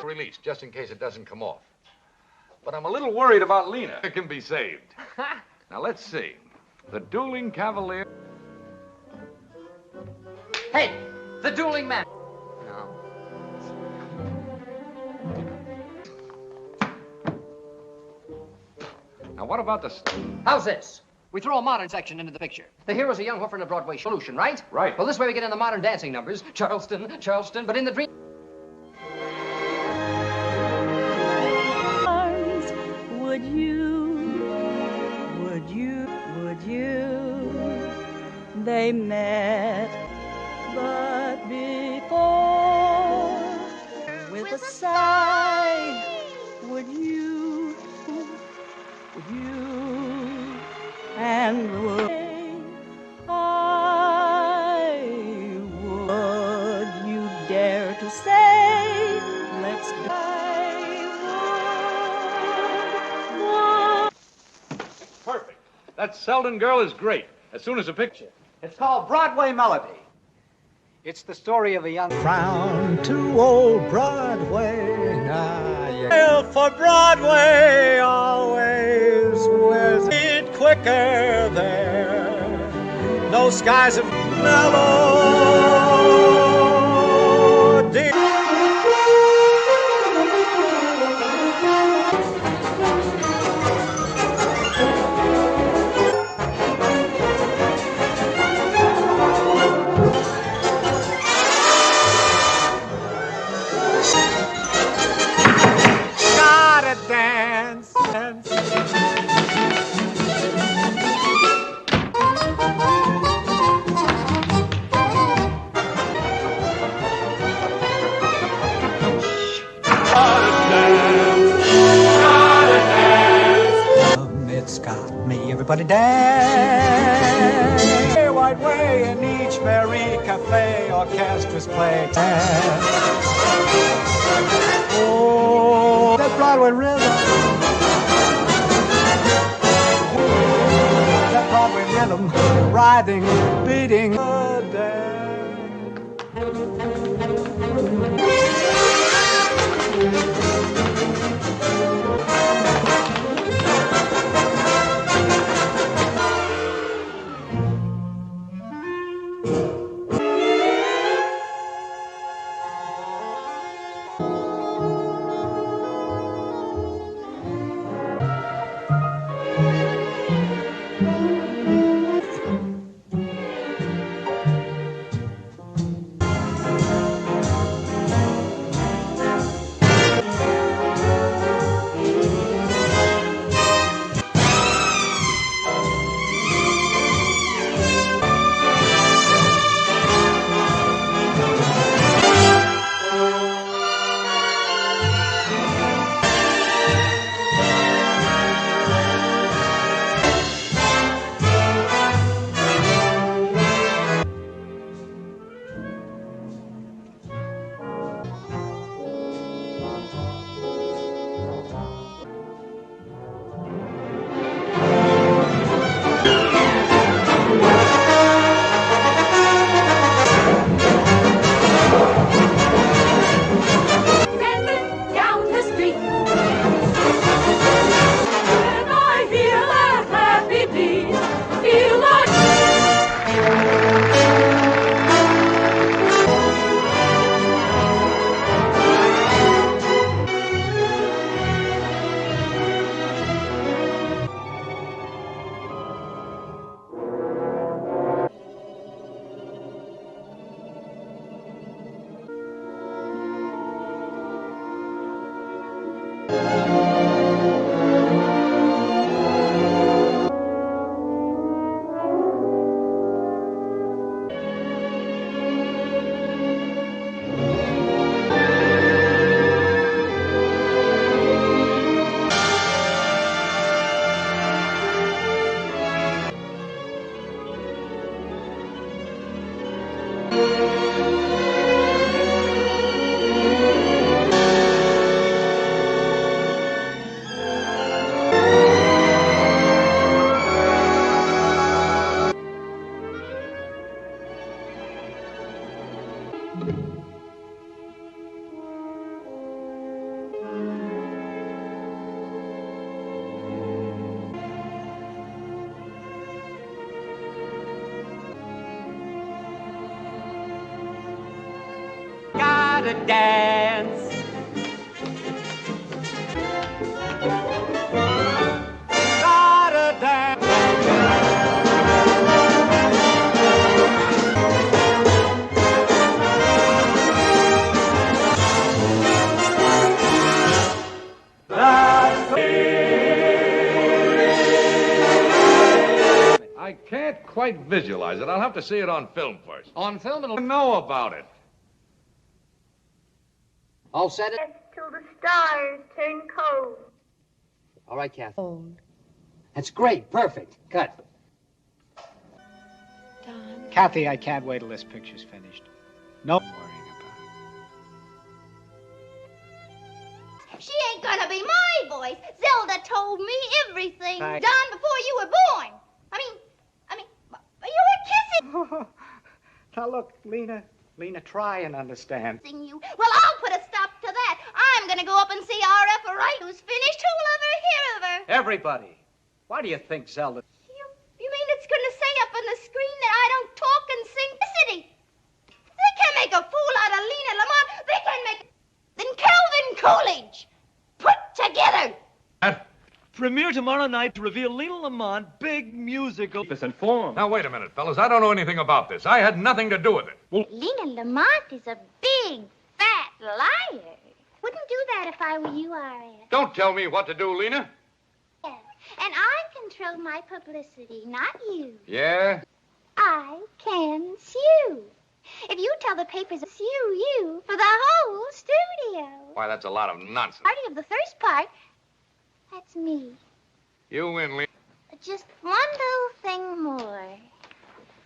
Release, just in case it doesn't come off. But I'm a little worried about Lena. It can be saved. Now, let's see. The Dueling Cavalier... Hey, the dueling man. No. Now, what about the... How's this? We throw a modern section into the picture. The hero's a young hoofer in a Broadway solution, right? Right. Well, this way we get in the modern dancing numbers. Charleston, but in the dream... Would you, they met, but before, with a sigh, would you, and would you dare to say, let's Perfect. That Selden girl is great. As soon as a picture. It's called Broadway Melody. It's the story of a young... Frown to old Broadway now. Yeah. For Broadway always was it quicker there. No skies of melody. Dance. It's got me, everybody dance. White way in each merry cafe, orchestras play dance. Oh, that Broadway rhythm. That Broadway rhythm, riding, beating the Gotta dance. Gotta dance. I can't quite visualize it. I'll have to see it on film first. On film, it'll know about it. All set? Till the stars turn cold. All right, Kathy. That's great. Perfect. Cut. Kathy, I can't wait till this picture's finished. No worrying about She ain't gonna be my voice. Zelda told me everything. Thank- Done before you were born. I mean, you were kissing Now look, Lena, try and understand. you. Well, I'll put a stop to that. I'm gonna go up and see RF right who's finished. Who'll ever hear of her? Everybody, why do you think Zelda... You mean it's gonna say up on the screen that I don't talk and sing the city? They can make a fool out of Lena Lamont. They can make... Then Calvin Coolidge. Put together. Premiere tomorrow night to reveal Lena Lamont, big musical. Keep us informed. Now, wait a minute, fellas. I don't know anything about this. I had nothing to do with it. Lena Lamont is a big, fat liar. Wouldn't do that if I were you, RF. Don't tell me what to do, Lena. And I control my publicity, not you. Yeah? I can sue. If you tell the papers to sue you for the whole studio. Why, that's a lot of nonsense. Party of the first part, that's me. You win, Lena. Just one little thing more.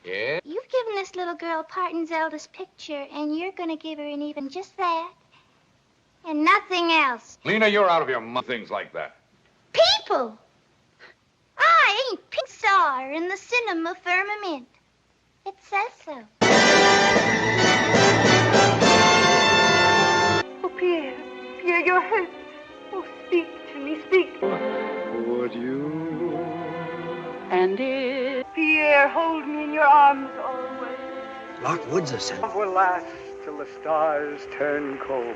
Yeah? You've given this little girl part in Zelda's picture, and you're going to give her an even just that. And nothing else. Lena, you're out of your mind. Things like that. People! I ain't Pixar in the cinema firmament. It says so. Oh, Pierre, you're hurt. Oh, speak to me, speak. Would you? And if... Pierre, hold me in your arms always. Lock Woods has said. Love will last till the stars turn cold.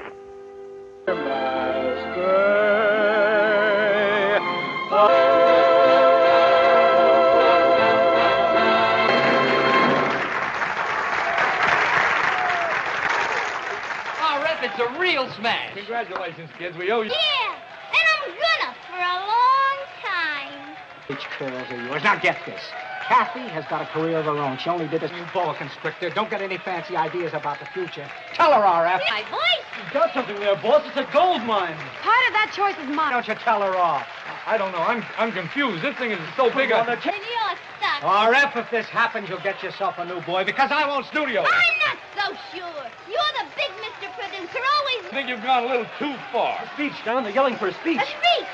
It's a real smash. Congratulations, kids. We owe you. Yeah, and I'm gonna for a long time. Which curls are yours? Now get this. Kathy has got a career of her own. She only did this new boa constrictor. Don't get any fancy ideas about the future. Tell her, RF. My voice. You've got something there, boss. It's a gold mine. Part of that choice is mine. Don't you tell her off. I don't know. I'm confused. This thing is so big. Then you're stuck. RF, if this happens, you'll get yourself a new boy because I won't studio. I'm not so sure. You're the big Mr. Producer, always... I think you've gone a little too far. A speech, Don. They're yelling for a speech. A speech.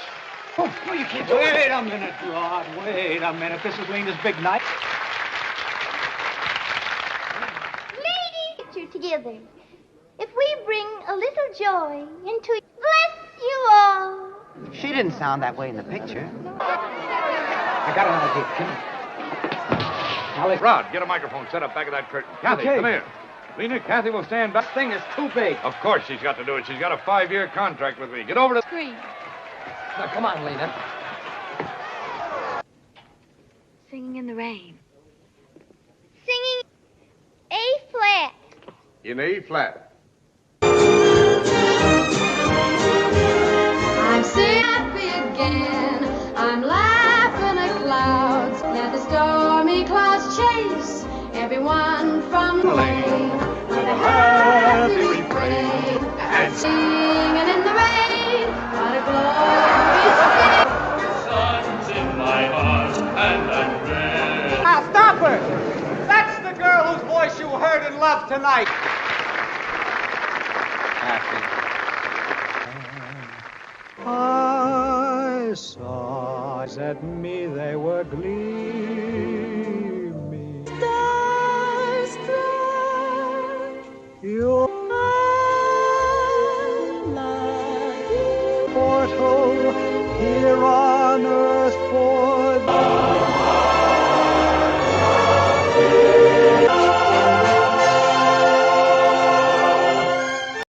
Oh, you can't do it. Wait a minute, Rod. Wait a minute. This is Lena's big night. Ladies, picture together. If we bring a little joy into it, bless you all. She didn't sound that way in the picture. I got an idea. Come here. Rod, get a microphone set up back of that curtain. Kathy, Okay. come here. Lena, Kathy will stand back. This thing is too big. Of course she's got to do it. She's got a 5-year contract with me. Get over to... Screen. Now, come on, Lena. Singing in the rain. Singing A flat. In A flat. I'm lane with a happy refrain. And Singing in the rain, what a glorious day. sun's in my heart and I'm red. Ah, stop her! That's the girl whose voice you heard and loved tonight. I saw eyes at me, they were gleaming. Starstruck, your portal here on earth for the